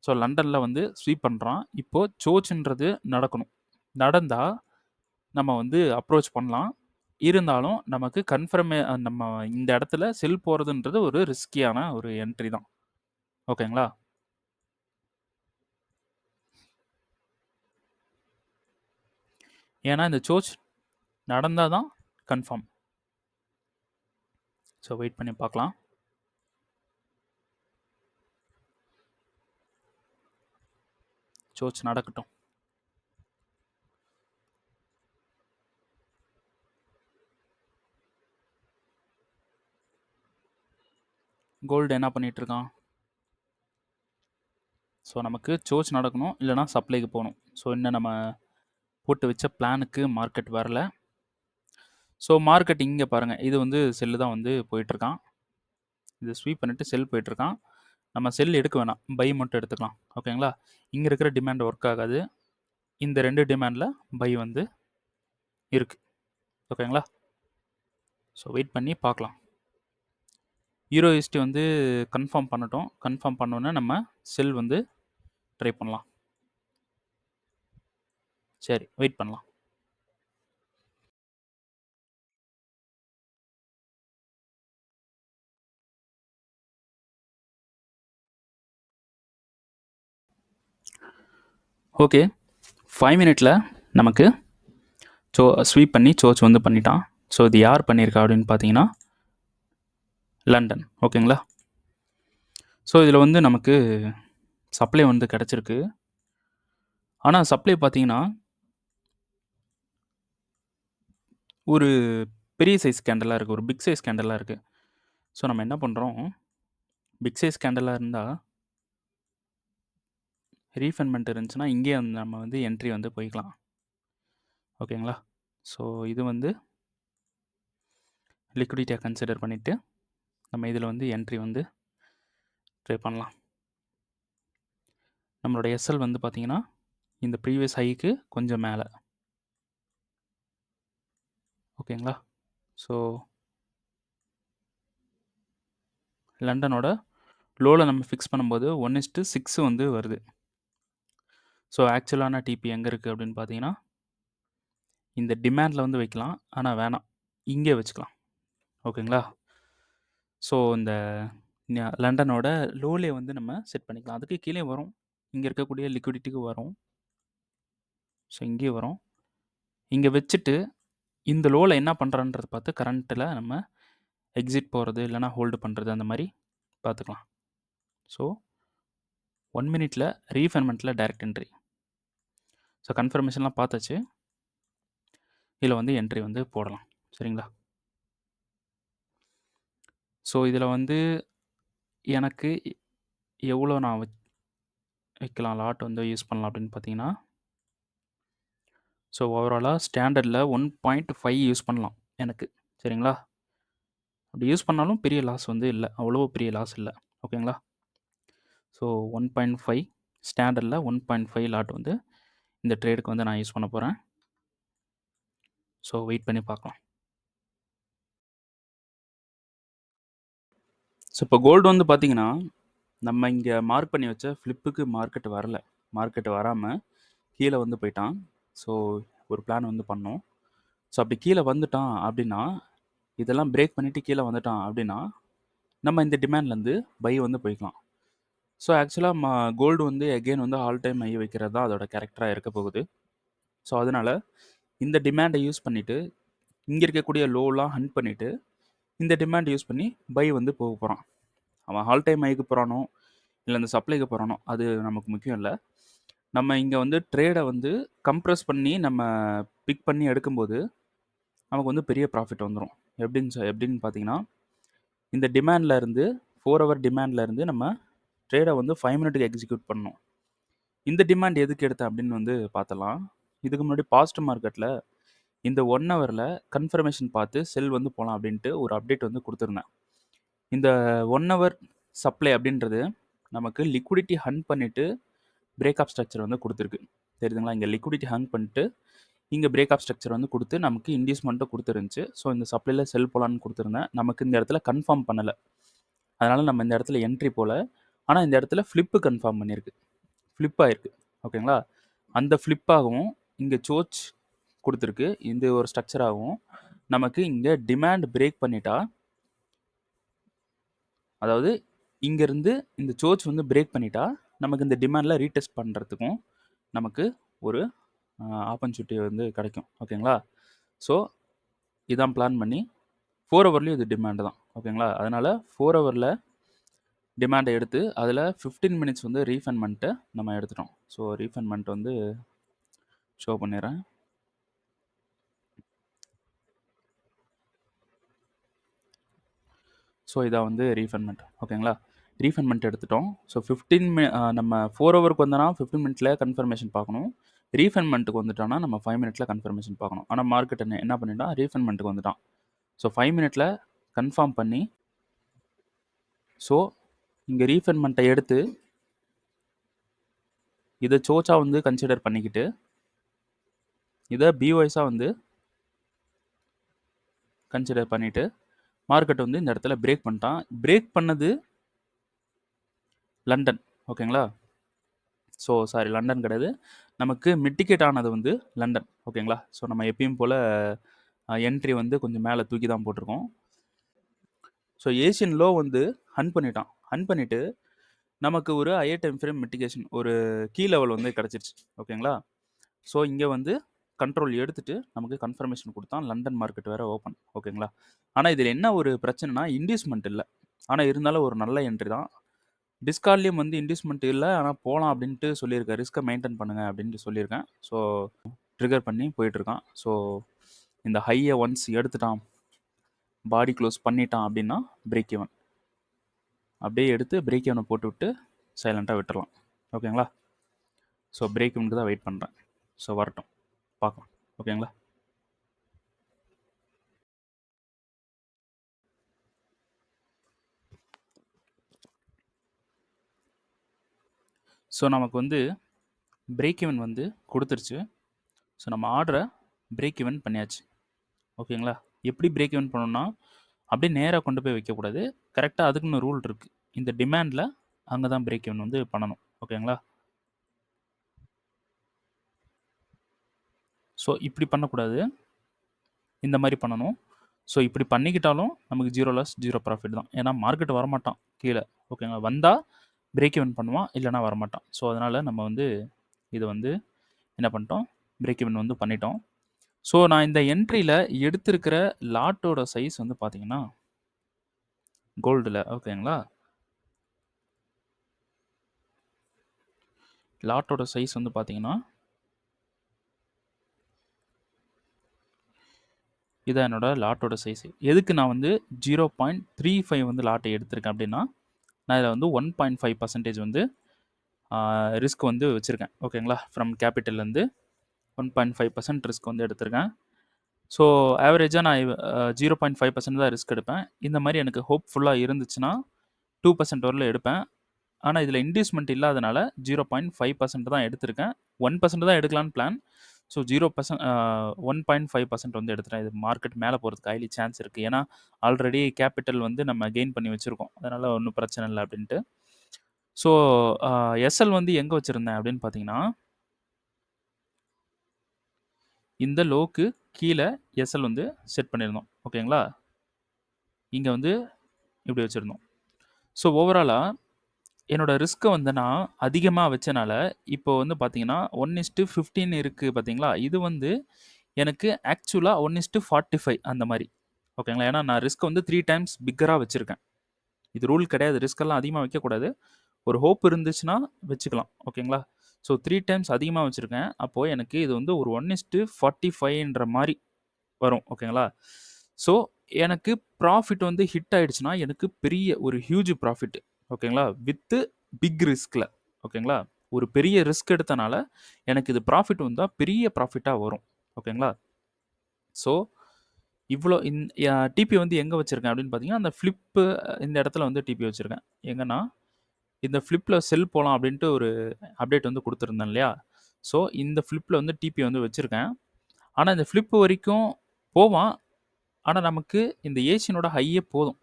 ஸோ லண்டனில் வந்து ஸ்வீப் பண்ணுறான். இப்போது சோச்சுன்றது நடக்கணும். நடந்தால் நம்ம வந்து அப்ரோச் பண்ணலாம். இருந்தாலும் நமக்கு நம்ம இந்த இடத்துல செல் போகிறதுன்றது ஒரு ரிஸ்கியான ஒரு என்ட்ரி தான். ஓகேங்களா? ஏன்னா இந்த சோச் நடந்தால் தான் கன்ஃபார்ம். ஸோ வெயிட் பண்ணி பார்க்கலாம். சோச் நடக்கட்டும். கோல்டு என்ன பண்ணிகிட்ருக்கான்? ஸோ நமக்கு சோச் நடக்கணும், இல்லைனா சப்ளைக்கு போகணும். ஸோ இன்னும் நம்ம போட்டு வச்ச பிளானுக்கு மார்க்கெட் வரல. ஸோ மார்க்கெட் இங்கே பாருங்கள், இது வந்து செல்லு தான் வந்து போயிட்டுருக்கான். இது ஸ்வீப் பண்ணிவிட்டு செல் போயிட்டுருக்கான். நம்ம செல் எடுக்க வேணாம், பை மட்டும் எடுத்துக்கலாம். ஓகேங்களா? இங்கே இருக்கிற டிமாண்ட் ஒர்க் ஆகாது. இந்த 2 டிமாண்டில் பை வந்து இருக்குது. ஓகேங்களா? ஸோ வெயிட் பண்ணி பார்க்கலாம். யூரோஎஸ்டி வந்து கன்ஃபார்ம் பண்ணட்டும். கன்ஃபார்ம் பண்ணோன்னே நம்ம செல் வந்து ட்ரை பண்ணலாம். சரி, வெயிட் பண்ணலாம். ஓகே, 5 மினிட்ல நமக்கு ஸ்வீப் பண்ணி சோச் வந்து பண்ணிட்டான். ஸோ இது யார் பண்ணியிருக்கா அப்படின்னு பார்த்தீங்கன்னா லண்டன். ஓகேங்களா? ஸோ இதில் வந்து நமக்கு சப்ளை வந்து கிடச்சிருக்கு. ஆனால் சப்ளை பார்த்தீங்கன்னா ஒரு பெரிய சைஸ் கேண்டலாக இருக்குது, ஒரு பிக் சைஸ் கேண்டலாக இருக்குது. ஸோ நம்ம என்ன பண்ணுறோம், பிக் சைஸ் கேண்டலாக இருந்தால் ரீஃபண்ட்மெண்ட் இருந்துச்சுன்னா இங்கேயே வந்து நம்ம வந்து என்ட்ரி வந்து போய்க்கலாம். ஓகேங்களா? ஸோ இது வந்து லிக்விடிட்டியை கன்சிடர் பண்ணிவிட்டு நம்ம இதில் வந்து என்ட்ரி வந்து ட்ரை பண்ணலாம். நம்மளோட எஸ்எல் வந்து பார்த்திங்கன்னா இந்த ப்ரீவியஸ் ஹைக்கு கொஞ்சம் மேலே. ஓகேங்களா? ஸோ லண்டனோட லோவில் நம்ம ஃபிக்ஸ் பண்ணும்போது 1:6 வந்து வருது. ஸோ ஆக்சுவலான டிபி எங்கே இருக்குது அப்படின்னு பார்த்தீங்கன்னா இந்த டிமாண்டில் வந்து வைக்கலாம், ஆனால் வேணாம், இங்கே வச்சுக்கலாம். ஓகேங்களா? ஸோ இந்த லண்டனோட லோலே வந்து நம்ம செட் பண்ணிக்கலாம். அதுக்கு கீழே வரும், இங்கே இருக்கக்கூடிய லிக்விடிட்டிக்கு வரும். ஸோ இங்கேயே வரும். இங்கே வச்சுட்டு இந்த லோவில் என்ன பண்ணுறான்றதை பார்த்து கரண்ட்டில் நம்ம எக்ஸிட் போகிறது இல்லைனா ஹோல்டு பண்ணுறது அந்த மாதிரி பார்த்துக்கலாம். ஸோ 1 மினிட்ல ரீஃபண்ட்மெண்ட்டில் டைரக்ட் என்ட்ரி. ஸோ கன்ஃபர்மேஷன்லாம் பார்த்தாச்சு. இதில் வந்து என்ட்ரி வந்து போடலாம். சரிங்களா? ஸோ இதில் வந்து எனக்கு எவ்வளோ நான் வைக்கலாம், லாட் வந்து யூஸ் பண்ணலாம் அப்படின்னு பார்த்தீங்கன்னா, ஸோ ஓவராலாக ஸ்டாண்டர்டில் 1.5 யூஸ் பண்ணலாம் எனக்கு. சரிங்களா? அப்படி யூஸ் பண்ணாலும் பெரிய லாஸ் வந்து இல்லை, அவ்வளோ பெரிய லாஸ் இல்லை. ஓகேங்களா? ஸோ 1.5 ஸ்டாண்டர்டில் 1.5 லாட் வந்து இந்த ட்ரேடுக்கு வந்து நான் யூஸ் பண்ண போகிறேன். ஸோ வெயிட் பண்ணி பார்க்கலாம். ஸோ இப்போ கோல்டு வந்து பார்த்தீங்கன்னா நம்ம இங்கே மார்க் பண்ணி வச்ச ஃப்ளிப்புக்கு மார்க்கெட் வரல, மார்க்கெட் வராமல் கீழே வந்து போயிட்டான். ஸோ ஒரு பிளான் வந்து பண்ணோம். ஸோ அப்படி கீழே வந்துட்டான் அப்படின்னா, இதெல்லாம் பிரேக் பண்ணிவிட்டு கீழே வந்துட்டான் அப்படின்னா நம்ம இந்த டிமாண்ட்லேருந்து பை வந்து போய்க்கலாம். ஸோ ஆக்சுவலாக கோல்டு வந்து எகெயின் வந்து ஆல் டைம் ஹை வைக்கிறது தான் அதோட கேரக்டராக இருக்க போகுது. ஸோ அதனால் இந்த டிமாண்டை யூஸ் பண்ணிவிட்டு இங்கே இருக்கக்கூடிய லோலாம் ஹண்ட் பண்ணிவிட்டு இந்த டிமாண்ட் யூஸ் பண்ணி பை வந்து போக போகிறான். அவன் ஆல் டைம் ஹைக்கு போகிறானோ இல்லை இந்த சப்ளைக்கு போகிறானோ அது நமக்கு முக்கியம் இல்லை. நம்ம இங்கே வந்து ட்ரேடை வந்து கம்ப்ரெஸ் பண்ணி நம்ம பிக் பண்ணி எடுக்கும்போது நமக்கு வந்து பெரிய ப்ராஃபிட் வந்துடும். எப்படின்னு பார்த்தீங்கன்னா, இந்த டிமாண்டில் இருந்து 4 ஹவர் டிமாண்டில் இருந்து நம்ம ட்ரேடை வந்து 5 மினிட்டுக்கு எக்ஸிக்யூட் பண்ணணும். இந்த டிமாண்ட் எதுக்கு எடுத்தேன் அப்படின்னு வந்து பார்த்தலாம். இதுக்கு முன்னாடி பாஸ்ட் மார்க்கெட்டில் இந்த 1 ஹவரில் கன்ஃபர்மேஷன் பார்த்து செல் வந்து போகலாம் அப்படின்ட்டு ஒரு அப்டேட் வந்து கொடுத்துருந்தேன். இந்த 1 ஹவர் சப்ளை அப்படின்றது நமக்கு லிக்விடிட்டி ஹண்ட் பண்ணிவிட்டு பிரேக்அப் ஸ்ட்ரக்சர் வந்து கொடுத்துருக்கு. தெரியுதுங்களா? இங்கே லிக்விடிட்டி ஹண்ட் பண்ணிட்டு இங்கே பிரேக்அப் ஸ்ட்ரக்சர் வந்து கொடுத்து நமக்கு இன்டியூஸ்மெண்ட்டும் கொடுத்துருந்துச்சு. ஸோ இந்த சப்ளையில் செல் போகலான்னு கொடுத்துருந்தேன். நமக்கு இந்த இடத்துல கன்ஃபார்ம் பண்ணலை, அதனால் நம்ம இந்த இடத்துல என்ட்ரி போகல. ஆனால் இந்த இடத்துல ஃப்ளிப்பு கன்ஃபார்ம் பண்ணியிருக்கு, ஃப்ளிப் ஆகிருக்கு. ஓகேங்களா? அந்த ஃப்ளிப்பாகவும் இங்கே சோச் கொடுத்துருக்கு, இந்த ஒரு ஸ்ட்ரக்சராகவும் நமக்கு இங்கே டிமாண்ட் பிரேக் பண்ணிட்டா, அதாவது இங்கேருந்து இந்த சோச் வந்து பிரேக் பண்ணிட்டா நமக்கு இந்த டிமாண்டில் ரீடெஸ்ட் பண்ணுறதுக்கும் நமக்கு ஒரு ஆப்பர்ச்சுனிட்டி வந்து கிடைக்கும். ஓகேங்களா? ஸோ இதான் பிளான் பண்ணி 4 ஹவர்லேயும் இது டிமாண்டு தான். ஓகேங்களா? அதனால் 4 ஹவரில் டிமாண்டை எடுத்து அதில் 15 மினிட்ஸ் வந்து ரீஃபண்ட்மெண்ட்டை நம்ம எடுத்துட்டோம். ஸோ ரீஃபண்ட்மெண்ட் வந்து ஷோ பண்ணிடுறேன். ஸோ இதான் வந்து ரீஃபண்ட்மெண்ட். ஓகேங்களா? ரீஃபண்ட்மெண்ட் எடுத்துட்டோம். ஸோ 15 நம்ம 4 ஹவருக்கு வந்தோன்னா 15 மினிட்ஸில் கன்ஃபர்மேஷன் பார்க்கணும். ரீஃபண்ட்மெண்ட்டுக்கு வந்துட்டோன்னா நம்ம 5 மினிட்ஸில் கன்ஃபர்மேஷன் பார்க்கணும். ஆனால் மார்க்கெட் என்ன பண்ணிட்டான், ரீஃபண்ட்மெண்ட்டுக்கு வந்துட்டான். ஸோ 5 மினிட்ஸில் கன்ஃபார்ம் பண்ணி, ஸோ இங்கே ரீஃபண்ட்மெண்ட்டை எடுத்து இதை சோச்சாக வந்து கன்சிடர் பண்ணிக்கிட்டு இதை பிஒய்ஸாக வந்து கன்சிடர் பண்ணிவிட்டு மார்க்கெட் வந்து இந்த இடத்துல பிரேக் பண்ணிட்டான். பிரேக் பண்ணது லண்டன். ஓகேங்களா? ஸோ சாரி, லண்டன் கிடையாது, நமக்கு மிட்டிகேட் ஆனது வந்து லண்டன். ஓகேங்களா? ஸோ நம்ம எப்பயும் போல் என்ட்ரி வந்து கொஞ்சம் மேலே தூக்கி தான் போட்டிருக்கோம். ஸோ ஏஷியன் லோ வந்து ஹண்ட் பண்ணிட்டான். ஹண்ட் பண்ணிவிட்டு நமக்கு ஒரு ஹையர் டைம் ஃப்ரேம் மிட்டிகேஷன் ஒரு கீ லெவல் வந்து கிடச்சிருச்சு. ஓகேங்களா? ஸோ இங்கே வந்து கண்ட்ரோல் எடுத்துகிட்டு நமக்கு கன்ஃபர்மேஷன் கொடுத்தான். லண்டன் மார்க்கெட் வேறு ஓப்பன். ஓகேங்களா? ஆனால் இதில் என்ன ஒரு பிரச்சனைனா இன்டியூஸ்மெண்ட் இல்லை. ஆனால் இருந்தாலும் ஒரு நல்ல என்ட்ரி தான். டிஸ்கார்ட்லேயும் வந்து இன்டியூஸ்மெண்ட் இல்லை, ஆனால் போகலாம் அப்படின்ட்டு சொல்லியிருக்கேன். ரிஸ்க்கை மெயின்டைன் பண்ணுங்கள் அப்படின்ட்டு சொல்லியிருக்கேன். ஸோ ட்ரிகர் பண்ணி போயிட்டுருக்கான். ஸோ இந்த ஹையை ஒன்ஸ் எடுத்துட்டான், பாடி க்ளோஸ் பண்ணிட்டான் அப்படின்னா பிரேக் ஈவன். அப்படியே எடுத்து பிரேக் ஈவனை போட்டு விட்டு சைலண்ட்டாக விட்டுறலாம். ஓகேங்களா? ஸோ பிரேக் ஈவனுக்கு தான் வெயிட் பண்ணுறேன். ஸோ வரட்டும், பார்க்கலாம். ஓகேங்களா? ஸோ நமக்கு வந்து பிரேக் ஈவன் வந்து கொடுத்துருச்சு. ஸோ நம்ம ஆர்டரை பிரேக் ஈவன் பண்ணியாச்சு. ஓகேங்களா? எப்படி பிரேக் ஈவன் பண்ணணும்னா, அப்படியே நேராக கொண்டு போய் வைக்கக்கூடாது. கரெக்டாக அதுக்குன்னு ரூல் இருக்குது. இந்த டிமாண்டில் அங்கே தான் பிரேக் ஈவன் வந்து பண்ணணும். ஓகேங்களா? ஸோ இப்படி பண்ணக்கூடாது, இந்த மாதிரி பண்ணணும். ஸோ இப்படி பண்ணிக்கிட்டாலும் நமக்கு 0 லாஸ் 0 ப்ராஃபிட் தான். ஏன்னா மார்க்கெட் வரமாட்டான் கீழே. ஓகேங்களா? வந்தால் பிரேக் ஈவன் பண்ணுவான், இல்லைனா வரமாட்டான். ஸோ அதனால் நம்ம வந்து இதை வந்து என்ன பண்ணிட்டோம், பிரேக் ஈவன் வந்து பண்ணிட்டோம். ஸோ நான் இந்த என்ட்ரியில் எடுத்திருக்கிற லாட்டோட சைஸ் வந்து பார்த்தீங்கன்னா கோல்டில், ஓகேங்களா, லாட்டோட சைஸ் வந்து பார்த்தீங்கன்னா இதான் என்னோட லாட்டோட சைஸ். எதுக்கு நான் வந்து 0.35 வந்து லாட்டை எடுத்திருக்கேன் அப்படின்னா, நான் இதில் வந்து 1.5% வந்து ரிஸ்க் வந்து வச்சுருக்கேன். ஓகேங்களா? ஃப்ரம் கேபிட்டல்லேருந்து 1.5% ரிஸ்க் வந்து எடுத்திருக்கேன். ஸோ ஆவரேஜாக நான் 0.5% தான் ரிஸ்க் எடுப்பேன். இந்த மாதிரி எனக்கு ஹோப்ஃபுல்லாக இருந்துச்சுன்னா 2% வரல எடுப்பேன். ஆனால் இதில் இன்டியூஸ்மெண்ட் இல்லாதனால 0.5% தான் எடுத்திருக்கேன். 1% தான் எடுக்கலான்னு பிளான். ஸோ 0% 1.5% வந்து எடுத்துட்டேன். இது மார்க்கெட் மேலே போகிறதுக்கு ஹைலி சான்ஸ் இருக்குது. ஏன்னா ஆல்ரெடி கேபிட்டல் வந்து நம்ம கெயின் பண்ணி வச்சுருக்கோம். அதனால் ஒன்றும் பிரச்சனை இல்லை அப்படின்ட்டு. ஸோ எஸ்எல் வந்து எங்கே வச்சுருந்தேன் அப்படின்னு பார்த்தீங்கன்னா, இந்த லோக்கு கீழே எஸ்எல் வந்து செட் பண்ணியிருந்தோம். ஓகேங்களா? இங்கே வந்து இப்படி வச்சுருந்தோம். ஸோ ஓவராலாக என்னோட ரிஸ்க்கை வந்து நான் அதிகமாக வச்சனால இப்போ வந்து பார்த்தீங்கன்னா 1:15 இருக்குது பார்த்தீங்களா? இது வந்து எனக்கு ஆக்சுவலாக 1:45 அந்த மாதிரி. ஓகேங்களா? ஏன்னா நான் ரிஸ்க்கை வந்து 3 டைம்ஸ் பிக்கராக வச்சுருக்கேன். இது ரூல் கிடையாது, ரிஸ்க்கெல்லாம் அதிகமாக வைக்கக்கூடாது. ஒரு ஹோப் இருந்துச்சுன்னா வச்சுக்கலாம். ஓகேங்களா? ஸோ 3 டைம்ஸ் அதிகமாக வச்சுருக்கேன். அப்போது எனக்கு இது வந்து ஒரு 1:45ன்ற மாதிரி வரும். ஓகேங்களா? ஸோ எனக்கு ப்ராஃபிட் வந்து ஹிட் ஆயிடுச்சுன்னா எனக்கு பெரிய ஒரு ஹியூஜ் ப்ராஃபிட். ஓகேங்களா? With big ரிஸ்கில். ஓகேங்களா? ஒரு பெரிய ரிஸ்க் எடுத்தனால எனக்கு இது ப்ராஃபிட் வந்தால் பெரிய ப்ராஃபிட்டாக வரும். ஓகேங்களா? ஸோ இவ்வளோ டிபி வந்து எங்கே வச்சுருக்கேன் அப்படின்னு பார்த்தீங்கன்னா, அந்த ஃப்ளிப்பு இந்த இடத்துல வந்து டிபி வச்சுருக்கேன். எங்கன்னா இந்த ஃப்ளிப்பில் செல் போகலாம் அப்படின்ட்டு ஒரு அப்டேட் வந்து கொடுத்துருந்தேன் இல்லையா? ஸோ இந்த ஃப்ளிப்பில் வந்து டிபி வந்து வச்சுருக்கேன். ஆனால் இந்த ஃப்ளிப்பு வரைக்கும் போவான். ஆனால் நமக்கு இந்த ஏஷியனோட ஹையே போதும்.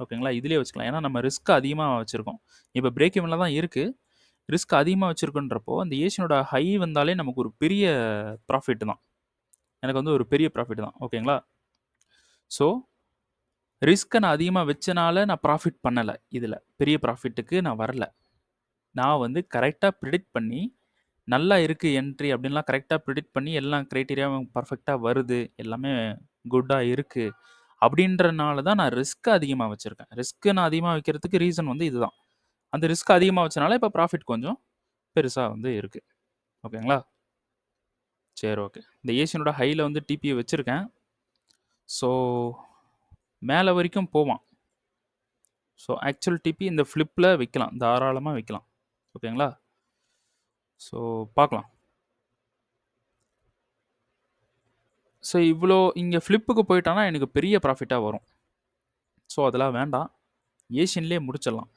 ஓகேங்களா? இதிலே வச்சுக்கலாம். ஏன்னா நம்ம ரிஸ்க் அதிகமாக வச்சுருக்கோம். இப்போ பிரேக் ஈவனில் தான் இருக்குது. ரிஸ்க் அதிகமாக வச்சுருக்குன்றப்போ அந்த ஏஷியனோட ஹை வந்தாலே நமக்கு ஒரு பெரிய ப்ராஃபிட் தான். எனக்கு வந்து ஒரு பெரிய ப்ராஃபிட் தான். ஓகேங்களா? ஸோ ரிஸ்க்கை நான் அதிகமாக வச்சனால நான் ப்ராஃபிட் பண்ணலை. இதில் பெரிய ப்ராஃபிட்டுக்கு நான் வரல. நான் வந்து கரெக்டாக ப்ரிடிக்ட் பண்ணி நல்லா இருக்குது என்ட்ரி அப்படின்லாம் கரெக்டாக ப்ரிடிக்ட் பண்ணி எல்லாம் க்ரைட்டீரியாவும் பர்ஃபெக்டாக வருது, எல்லாமே குட்டாக இருக்குது அப்படின்றனால தான் நான் ரிஸ்க் அதிகமாக வச்சுருக்கேன். ரிஸ்க்கு நான் அதிகமாக வைக்கிறதுக்கு ரீசன் வந்து இதுதான். அந்த ரிஸ்க் அதிகமாக வச்சனால இப்போ ப்ராஃபிட் கொஞ்சம் பெருசாக வந்து இருக்குது. ஓகேங்களா? சரி, ஓகே. இந்த ஏஷியனோட ஹையில் வந்து டிபியை வச்சுருக்கேன். ஸோ மேலே வரைக்கும் போவான். ஸோ ஆக்சுவல் டிபி இந்த ஃப்ளிப்பில் வைக்கலாம், தாராளமாக வைக்கலாம். ஓகேங்களா? ஸோ பார்க்கலாம். ஸோ இவ்வளோ இங்கே ஃப்ளிப்புக்கு போயிட்டானா எனக்கு பெரிய ப்ராஃபிட்டாக வரும். ஸோ அதெல்லாம் வேண்டாம், ஏஷியன்லேயே முடிச்சிடலாம்.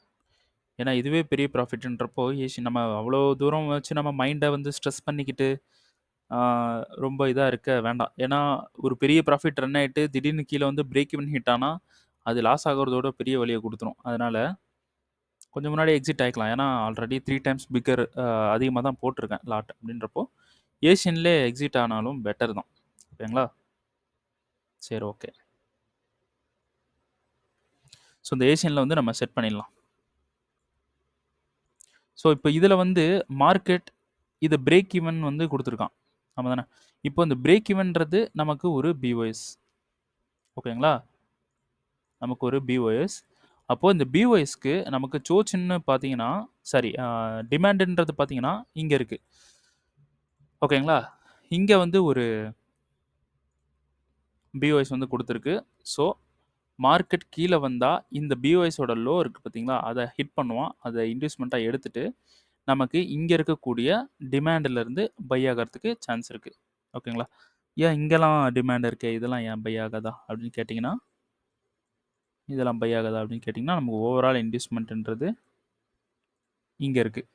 ஏன்னா இதுவே பெரிய ப்ராஃபிட்ன்றப்போ ஏஷியன் நம்ம அவ்வளோ தூரம் வச்சு நம்ம மைண்டை வந்து ஸ்ட்ரெஸ் பண்ணிக்கிட்டு ரொம்ப இதாக இருக்க வேண்டாம். ஏன்னா ஒரு பெரிய ப்ராஃபிட் ரன் ஆகிட்டு திடீர்னு கீழே வந்து பிரேக் ஈவன் ஹிட் ஆனால் அது லாஸ் ஆகிறதோட பெரிய வழியை கொடுத்துரும். அதனால் கொஞ்சம் முன்னாடி எக்ஸிட் ஆகிக்கலாம். ஏன்னா ஆல்ரெடி 3 டைம்ஸ் பிக்கர் அதிகமாக தான் போட்டிருக்கேன் லாட். அப்படின்றப்போ ஏஷியன்லேயே எக்ஸிட் ஆனாலும் பெட்டர் தான். ஓகேங்களா? சரி, ஓகே. ஸோ இந்த ஏஷியனில் வந்து நம்ம செட் பண்ணிடலாம். ஸோ இப்போ இதில் வந்து மார்க்கெட் இது பிரேக் ஈவன் வந்து கொடுத்துருக்கான். ஆமாம் தானே? இப்போ இந்த பிரேக் ஈவன்றது நமக்கு ஒரு பிஓஎஸ். ஓகேங்களா? நமக்கு ஒரு பிஓஎஸ். அப்போது இந்த பிஓஎஸ்க்கு நமக்கு சோச்சின்னு பார்த்தீங்கன்னா சரி டிமாண்டுன்றது பார்த்தீங்கன்னா இங்கே இருக்குது. ஓகேங்களா? இங்கே வந்து ஒரு பிஓஎஸ் வந்து கொடுத்துருக்கு. ஸோ மார்க்கெட் கீழே வந்தால் இந்த பிஓஎஸோட லோ இருக்குது பார்த்தீங்களா, அதை ஹிட் பண்ணுவோம். அதை இன்வெஸ்ட்மெண்ட்டாக எடுத்துட்டு நமக்கு இங்கே இருக்கக்கூடிய டிமாண்டிலேருந்து பை ஆகிறதுக்கு சான்ஸ் இருக்குது. ஓகேங்களா? ஏன் இங்கெல்லாம் டிமாண்ட் இருக்கே, இதெல்லாம் ஏன் பை ஆகாதா அப்படின்னு கேட்டிங்கன்னா, இதெல்லாம் பை ஆகாதா அப்படின்னு கேட்டிங்கன்னா, நமக்கு ஓவரால் இன்வெஸ்ட்மெண்ட்ன்றது இங்கே இருக்குது.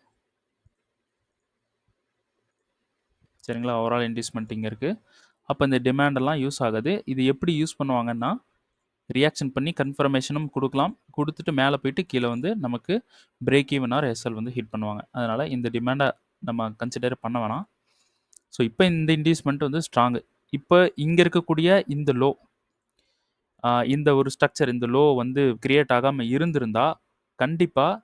சரிங்களா? ஓவரால் இன்வெஸ்ட்மெண்ட் இங்கே இருக்குது. அப்போ இந்த டிமாண்டெல்லாம் யூஸ் ஆகுது. இது எப்படி யூஸ் பண்ணுவாங்கன்னா, ரியாக்ஷன் பண்ணி கன்ஃபர்மேஷனும் கொடுக்கலாம். கொடுத்துட்டு மேலே போயிட்டு கீழே வந்து நமக்கு பிரேக் ஈவன் ஆர் எஸ்எல் வந்து ஹிட் பண்ணுவாங்க. அதனால் இந்த டிமாண்டை நம்ம கன்சிடர் பண்ண வேணாம். ஸோ இப்போ இந்த இன்வெஸ்ட்மெண்ட் வந்து ஸ்ட்ராங்கு. இப்போ இங்கே இருக்கக்கூடிய இந்த லோ, இந்த ஒரு ஸ்ட்ரக்சர், இந்த லோ வந்து கிரியேட் ஆகாமல் இருந்திருந்தா கண்டிப்பாக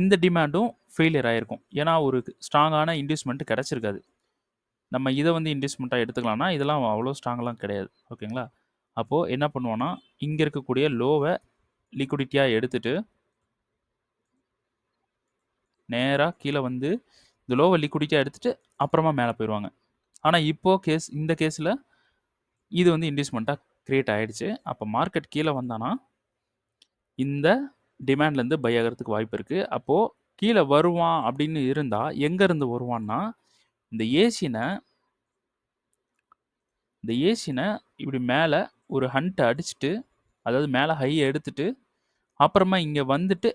இந்த டிமாண்டும் ஃபெயிலியர் ஆகிருக்கும். ஏன்னா ஒரு ஸ்ட்ராங்கான இன்வெஸ்ட்மெண்ட் கிடச்சிருக்காது. நம்ம இதை வந்து இன்வெஸ்ட்மெண்ட்டாக எடுத்துக்கலாம்னா இதெல்லாம் அவ்வளோ ஸ்ட்ராங்கெலாம் கிடையாது. ஓகேங்களா? அப்போது என்ன பண்ணுவோன்னா, இங்கே இருக்கக்கூடிய லோவை லிக்விடிட்டியாக எடுத்துட்டு நேராக கீழே வந்து இந்த லோவை லிக்விடிட்டியாக எடுத்துட்டு அப்புறமா மேலே போயிடுவாங்க. ஆனால் இப்போது இந்த கேஸில் இது வந்து இன்வெஸ்ட்மெண்ட்டாக க்ரியேட் ஆகிடுச்சு. அப்போ மார்க்கெட் கீழே வந்தானா இந்த டிமாண்ட்லேருந்து பை ஆகிறதுக்கு வாய்ப்பு இருக்குது. அப்போது கீழே வருவான் அப்படின்னு இருந்தால் எங்கேருந்து வருவான்னா, இந்த ஏசினை இப்படி மேலே ஒரு ஹண்ட்டை அடிச்சுட்டு, அதாவது மேலே ஹையை எடுத்துட்டு அப்புறமா இங்கே வந்துட்டு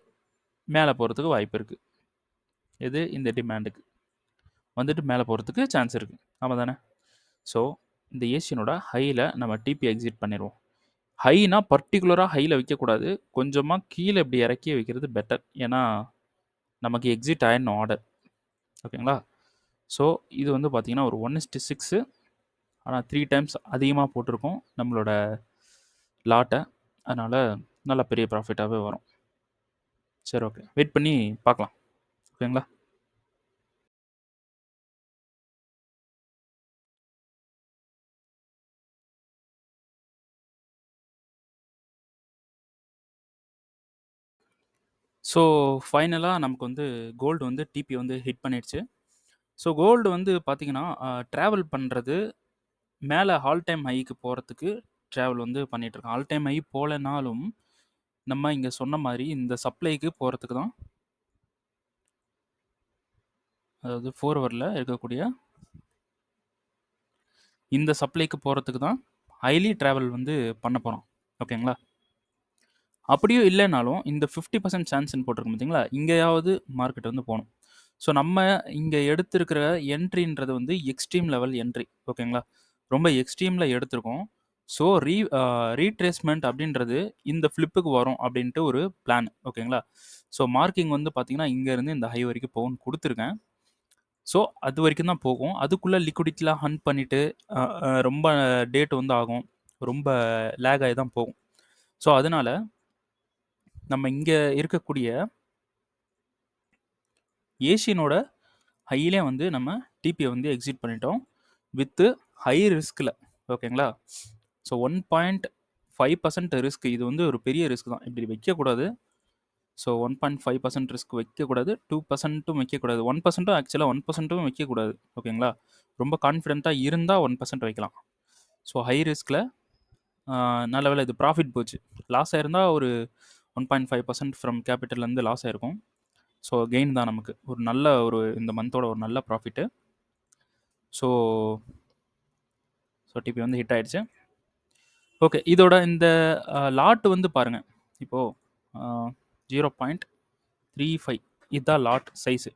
மேலே போகிறதுக்கு வாய்ப்பு இருக்குது. இது இந்த டிமாண்டுக்கு வந்துட்டு மேலே போகிறதுக்கு சான்ஸ் இருக்குது. ஆமாம் தானே? ஸோ இந்த ஏசியனோட ஹையில் நம்ம டிபி எக்ஸிட் பண்ணிடுவோம். ஹைனா பர்டிகுலராக ஹையில் வைக்கக்கூடாது. கொஞ்சமாக கீழே இப்படி இறக்கி வைக்கிறது பெட்டர். ஏன்னா நமக்கு எக்ஸிட் ஆயிடணும் ஆர்டர். ஓகேங்களா? ஸோ இது வந்து பார்த்திங்கன்னா ஒரு 1:6. ஆனால் 3 டைம்ஸ் அதிகமாக போட்டிருக்கோம் நம்மளோட லாட்டை. அதனால் நல்ல பெரிய ப்ராஃபிட்டாகவே வரும். சரி, ஓகே, வெயிட் பண்ணி பார்க்கலாம். ஓகேங்களா? ஸோ ஃபைனலாக நமக்கு வந்து கோல்டு வந்து டிபி வந்து ஹிட் பண்ணிடுச்சு. ஸோ கோல்டு வந்து பார்த்திங்கன்னா ட்ராவல் பண்ணுறது மேலே ஆல் டைம் ஹைக்கு போகிறதுக்கு ட்ராவல் வந்து பண்ணிகிட்ருக்கோம். ஆல் டைம் ஹை போகலனாலும் நம்ம இங்கே சொன்ன மாதிரி இந்த சப்ளைக்கு போகிறதுக்கு தான், அதாவது 4 ஹவரில் இருக்கக்கூடிய இந்த சப்ளைக்கு போகிறதுக்கு தான் ஹைலி ட்ராவல் வந்து பண்ண போகிறோம். ஓகேங்களா? அப்படியும் இல்லைனாலும் இந்த 50% சான்ஸ்ன்னு போட்டிருக்கோம் பார்த்தீங்களா, இங்கேயாவது மார்க்கெட் வந்து போகணும். ஸோ நம்ம இங்கே எடுத்திருக்கிற என்ட்ரின்றது வந்து எக்ஸ்ட்ரீம் லெவல் என்ட்ரி. ஓகேங்களா? ரொம்ப எக்ஸ்ட்ரீமில் எடுத்திருக்கோம். ஸோ ரீட்ரேஸ்மெண்ட் அப்படின்றது இந்த ஃப்ளிப்புக்கு வரும் அப்படின்ட்டு ஒரு பிளான். ஓகேங்களா? ஸோ மார்க்கிங் வந்து பார்த்தீங்கன்னா இங்கேருந்து இந்த ஹை வரைக்கும் போகும்னு கொடுத்துருக்கேன். ஸோ அது வரைக்கும் தான் போகும். அதுக்குள்ளே லிக்விடிட்டிலாம் ஹண்ட் பண்ணிவிட்டு ரொம்ப டேட் வந்து ஆகும். ரொம்ப லேக் ஆகி தான் போகும். ஸோ அதனால் நம்ம இங்கே இருக்கக்கூடிய ஏஷியனோட ஹையிலே வந்து நம்ம டிபியை வந்து எக்ஸிட் பண்ணிட்டோம் வித்து ஹை ரிஸ்கில். ஓகேங்களா? So 1.5% risk. இது வந்து ஒரு பெரிய ரிஸ்க் தான். இப்படி வைக்கக்கூடாது. ஸோ 1.5% ரிஸ்க் வைக்கக்கூடாது. 2%ம் வைக்கக்கூடாது. 1%ம் ஆக்சுவலாக 1%ம் வைக்கக்கூடாது. ஓகேங்களா? ரொம்ப கான்ஃபிடென்ட்டாக இருந்தால் 1% வைக்கலாம். ஸோ ஹை ரிஸ்கில் நல்ல வேலை இது ப்ராஃபிட் போச்சு. லாஸ் ஆயிருந்தால் ஒரு 1.5% ஃப்ரம் கேபிட்டல்லேருந்து லாஸ் ஆயிருக்கும். ஸோ கெயின் தான் நமக்கு. ஒரு நல்ல இந்த மந்தோட ஒரு நல்ல ப்ராஃபிட்டு. ஸோ டிபி வந்து ஹிட் ஆகிடுச்சு. ஓகே, இதோட இந்த லாட் வந்து பாருங்கள். இப்போது 0.35 இதுதான் லாட் சைஸு.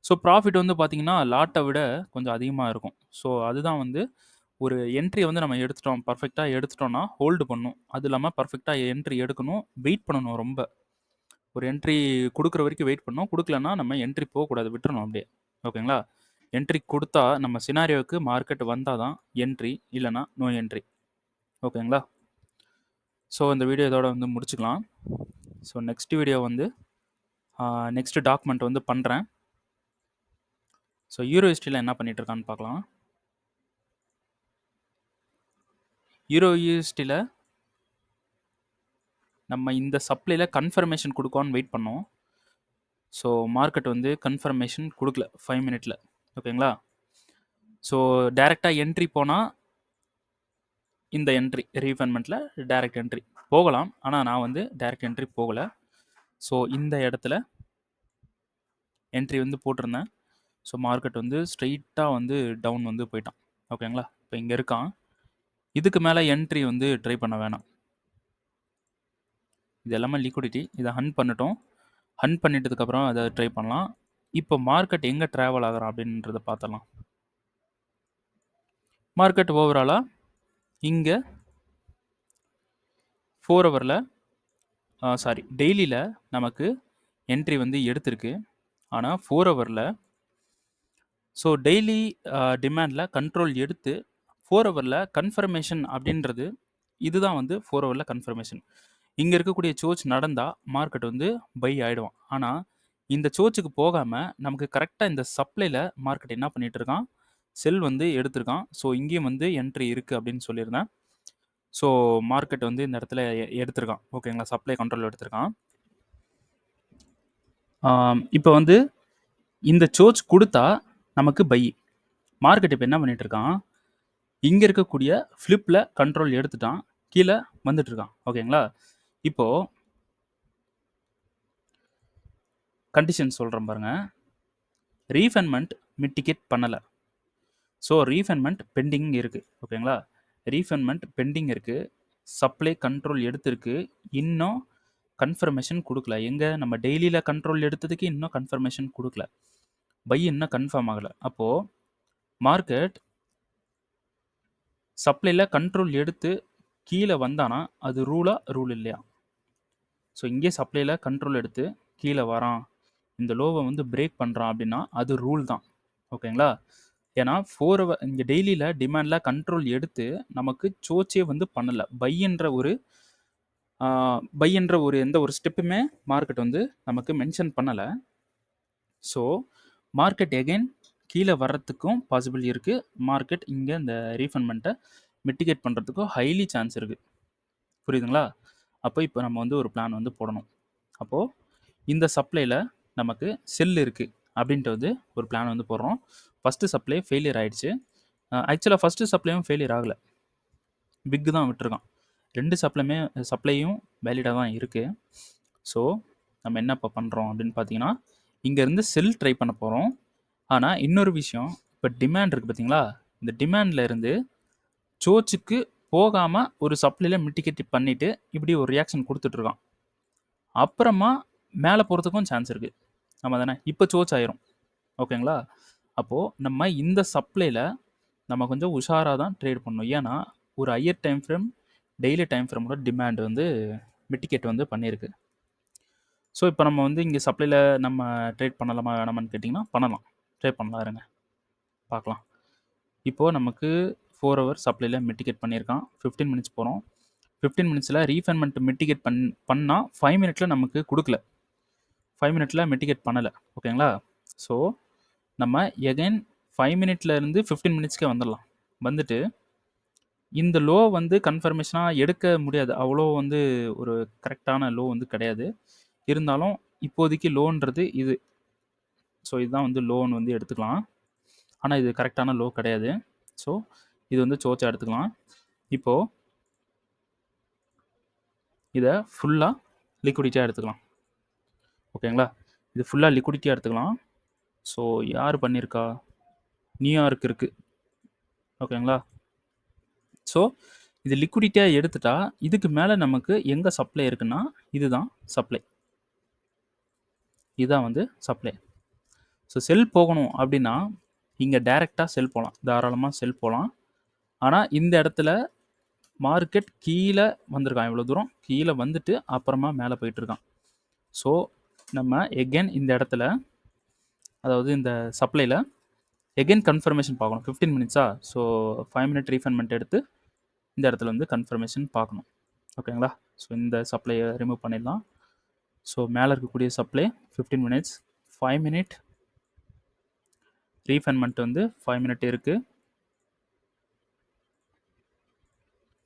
ஸோ ப்ராஃபிட் வந்து பார்த்திங்கன்னா லாட்டை விட கொஞ்சம் அதிகமாக இருக்கும். ஸோ அதுதான் வந்து ஒரு என்ட்ரியை வந்து நம்ம எடுத்துட்டோம், பர்ஃபெக்டாக எடுத்துட்டோம்னா ஹோல்டு பண்ணணும். அது இல்லாமல் பர்ஃபெக்டாக என்ட்ரி எடுக்கணும், வெயிட் பண்ணணும். ரொம்ப ஒரு என்ட்ரி கொடுக்குற வரைக்கும் வெயிட் பண்ணணும். கொடுக்கலன்னா நம்ம என்ட்ரி போகக்கூடாது, விட்டுறணும் அப்படியே. ஓகேங்களா? என்ட்ரி கொடுத்தா நம்ம சினாரியோவுக்கு மார்க்கெட் வந்தால் தான் என்ட்ரி, இல்லைனா நோ என்ட்ரி. ஓகேங்களா? ஸோ இந்த வீடியோ இதோட வந்து முடிச்சுக்கலாம். ஸோ நெக்ஸ்ட் வீடியோ வந்து நெக்ஸ்ட் டாக்குமெண்ட் வந்து பண்ணுறேன். ஸோ யூரோஹிஸ்ட்ரியில் என்ன பண்ணிகிட்ருக்கான்னு பார்க்கலாம். யூரோஹிஸ்ட்ரியில் நம்ம இந்த சப்ளையில் கன்ஃபர்மேஷன் கொடுக்கோன்னு வெயிட் பண்ணோம். ஸோ மார்க்கெட் வந்து கன்ஃபர்மேஷன் கொடுக்கல 5 மினிட்ல. ஓகேங்களா? ஸோ டைரெக்டாக என்ட்ரி போனால் இந்த என்ட்ரி ரீஃபண்ட்மெண்ட்டில் டைரக்ட் என்ட்ரி போகலாம். ஆனால் நான் வந்து டைரக்ட் என்ட்ரி போகலை. ஸோ இந்த இடத்துல என்ட்ரி வந்து போட்டிருந்தேன். ஸோ மார்க்கெட் வந்து ஸ்ட்ரெயிட்டாக வந்து டவுன் வந்து போயிட்டான். ஓகேங்களா? இப்போ இங்கே இருக்கான். இதுக்கு மேலே என்ட்ரி வந்து ட்ரை பண்ண வேணாம். இது எல்லாமே லிக்விடிட்டி. இதை ஹண்ட் பண்ணட்டும். ஹண்ட் பண்ணிட்டதுக்கப்புறம் அதை ட்ரை பண்ணலாம். இப்போ மார்க்கெட் எங்கே ட்ராவல் ஆகிறான் அப்படின்றத பார்த்தலாம். மார்க்கெட் ஓவராலாக இங்கே 4 ஹவரில் டெய்லியில் நமக்கு என்ட்ரி வந்து எடுத்திருக்கு. ஆனால் 4 ஹவரில் ஸோ டெய்லி டிமாண்டில் கண்ட்ரோல் எடுத்து 4 ஹவரில் கன்ஃபர்மேஷன் அப்படின்றது இதுதான் வந்து 4 ஹவரில் கன்ஃபர்மேஷன். இங்கே இருக்கக்கூடிய சோச் நடந்தால் மார்க்கெட் வந்து பை ஆகிடுவான். ஆனால் இந்த சோச்சுக்கு போகாமல் நமக்கு கரெக்டாக இந்த சப்ளையில் மார்க்கெட் என்ன பண்ணிகிட்டு இருக்கான், செல் வந்து எடுத்திருக்கான். ஸோ இங்கேயும் வந்து என்ட்ரி இருக்குது அப்படின்னு சொல்லியிருந்தேன். ஸோ மார்க்கெட் வந்து இந்த இடத்துல எடுத்திருக்கான். ஓகேங்களா? சப்ளை கண்ட்ரோல் எடுத்திருக்கான். இப்போ வந்து இந்த சோச் கொடுத்தா நமக்கு பை. மார்க்கெட் இப்போ என்ன பண்ணிட்டு இருக்கான், இங்கே இருக்கக்கூடிய ஃப்ளிப்பில் கண்ட்ரோல் எடுத்துட்டான், கீழே வந்துட்டு இருக்கான். ஓகேங்களா? இப்போது கண்டிஷன் சொல்கிறேன் பாருங்கள். ரீஃபண்ட்மெண்ட் மிட்டிகேட் பண்ணலை. ஸோ ரீஃபண்ட்மெண்ட் பெண்டிங் இருக்குது. ஓகேங்களா? ரீஃபண்ட்மெண்ட் பெண்டிங் இருக்குது. சப்ளை கண்ட்ரோல் எடுத்திருக்கு. இன்னும் கன்ஃபர்மேஷன் கொடுக்கல. எங்கே நம்ம டெய்லியில் கண்ட்ரோல் எடுத்ததுக்கு இன்னும் கன்ஃபர்மேஷன் கொடுக்கல. பை இன்னும் கன்ஃபார்ம் ஆகலை. அப்போது மார்க்கெட் சப்ளையில் கண்ட்ரோல் எடுத்து கீழே வந்தானா அது ரூல் இல்லையா? ஸோ இங்கே சப்ளையில் கண்ட்ரோல் எடுத்து கீழே வரான், இந்த லோவை வந்து பிரேக் பண்ணுறான் அப்படின்னா அது ரூல் தான். ஓகேங்களா? ஏன்னா 4 ஹவர் இங்கே டெய்லியில் டிமாண்டில் கண்ட்ரோல் எடுத்து நமக்கு சோச்சே வந்து பண்ணலை. பை என்ற ஒரு எந்த ஒரு ஸ்டெப்புமே மார்க்கெட் வந்து நமக்கு மென்ஷன் பண்ணலை. ஸோ மார்க்கெட் எகைன் கீழே வர்றதுக்கும் பாசிபிள் இருக்குது. மார்க்கெட் இங்கே இந்த ரீஃபண்ட்மெண்ட்டை மிட்டிகேட் பண்ணுறதுக்கும் ஹைலி சான்ஸ் இருக்குது. புரியுதுங்களா? அப்போ இப்போ நம்ம வந்து ஒரு பிளான் வந்து போடணும். அப்போது இந்த சப்ளையில் நமக்கு செல் இருக்குது அப்படின்ட்டு வந்து ஒரு பிளான் வந்து போடுறோம். ஃபஸ்ட்டு சப்ளை ஃபெயிலியர் ஆகிடுச்சு. ஆக்சுவலாக ஃபஸ்ட்டு சப்ளையும் ஃபெயிலியர் ஆகலை, பிக்கு தான் விட்டுருக்கான். 2 சப்ளையும் வேலிடாக தான் இருக்குது. ஸோ நம்ம என்ன இப்போ பண்ணுறோம் அப்படின்னு பார்த்தீங்கன்னா, இங்கேருந்து செல் ட்ரை பண்ண போகிறோம். ஆனால் இன்னொரு விஷயம், இப்போ டிமாண்ட் இருக்குது பார்த்தீங்களா? இந்த டிமாண்டில் இருந்து சோச்சுக்கு போகாமல் ஒரு சப்ளையில் மிட்டிகேட் பண்ணிவிட்டு இப்படி ஒரு ரியாக்ஷன் கொடுத்துட்ருக்கான். அப்புறமா மேலே போகிறதுக்கும் சான்ஸ் இருக்குது. நம்ம தானே இப்போ சோச் ஆயிரும். ஓகேங்களா? அப்போது நம்ம இந்த சப்ளையில் நம்ம கொஞ்சம் உஷாராக தான் ட்ரேட் பண்ணணும். ஏன்னா ஒரு higher time frame daily time ஃப்ரேமோட டிமாண்ட் வந்து மிட்டிகேட் வந்து பண்ணியிருக்கு. ஸோ இப்போ நம்ம வந்து இங்கே சப்ளையில் நம்ம ட்ரேட் பண்ணலாமா வேணாமான்னு கேட்டிங்கன்னா பண்ணலாம், ட்ரேட் பண்ணலாம். இருங்க பார்க்கலாம். இப்போது நமக்கு 4 ஹவர் சப்ளையில் மிட்டிகேட் பண்ணியிருக்கான். 15 மினிட்ஸ் போகிறோம். 15 மினிட்ஸில் ரீஃபண்ட்மெண்ட் மிட்டிகேட் பண்ணால் 5 மினிட்ஸில் நமக்கு கொடுக்கல. 5 மினிட்ஸில் மிட்டிகேட் பண்ணலை. ஓகேங்களா? ஸோ நம்ம எகைன் 5 மினிட்ல இருந்து 15 மினிட்ஸ்க்கே வந்துடலாம். வந்துட்டு இந்த லோ வந்து கன்ஃபர்மேஷனாக எடுக்க முடியாது. அவ்வளோ வந்து ஒரு கரெக்டான லோ வந்து கிடையாது. இருந்தாலும் இப்போதைக்கு லோன்றது இது. ஸோ இதுதான் வந்து லோன் வந்து எடுத்துக்கலாம். ஆனால் இது கரெக்டான லோ கிடையாது. ஸோ இது வந்து சோச்சா எடுத்துக்கலாம். இப்போது இதை ஃபுல்லாக லிக்விடிட்டியாக எடுத்துக்கலாம். ஓகேங்களா? இது ஃபுல்லாக லிக்விடிட்டியாக எடுத்துக்கலாம். ஸோ யார் பண்ணியிருக்கா? நியூயார்க் இருக்குது. ஓகேங்களா? ஸோ இது லிக்விடிட்டியாக எடுத்துட்டா இதுக்கு மேலே நமக்கு எங்கே சப்ளை இருக்குன்னா இதுதான் சப்ளை. இதுதான் வந்து சப்ளை. ஸோ செல் போகணும் அப்படின்னா இங்கே டைரெக்டாக செல் போகலாம், தாராளமாக செல் போகலாம். ஆனால் இந்த இடத்துல மார்க்கெட் கீழே வந்திருக்கான். இவ்வளோ தூரம் கீழே வந்துட்டு அப்புறமா மேலே போயிட்டுருக்கான். ஸோ நம்ம எகெயின் இந்த இடத்துல, அதாவது இந்த சப்ளையில் எகெயின் கன்ஃபர்மேஷன் பார்க்கணும். 15 மினிட்ஸா? ஸோ 5 மினிட் ரீஃபண்ட்மெண்ட் எடுத்து இந்த இடத்துல வந்து கன்ஃபர்மேஷன் பார்க்கணும். ஓகேங்களா? ஸோ இந்த சப்ளையை ரிமூவ் பண்ணிடலாம். ஸோ மேலே இருக்கக்கூடிய சப்ளை 15 மினிட்ஸ், 5 மினிட் ரீஃபண்ட்மெண்ட் வந்து 5 மினிட் இருக்குது.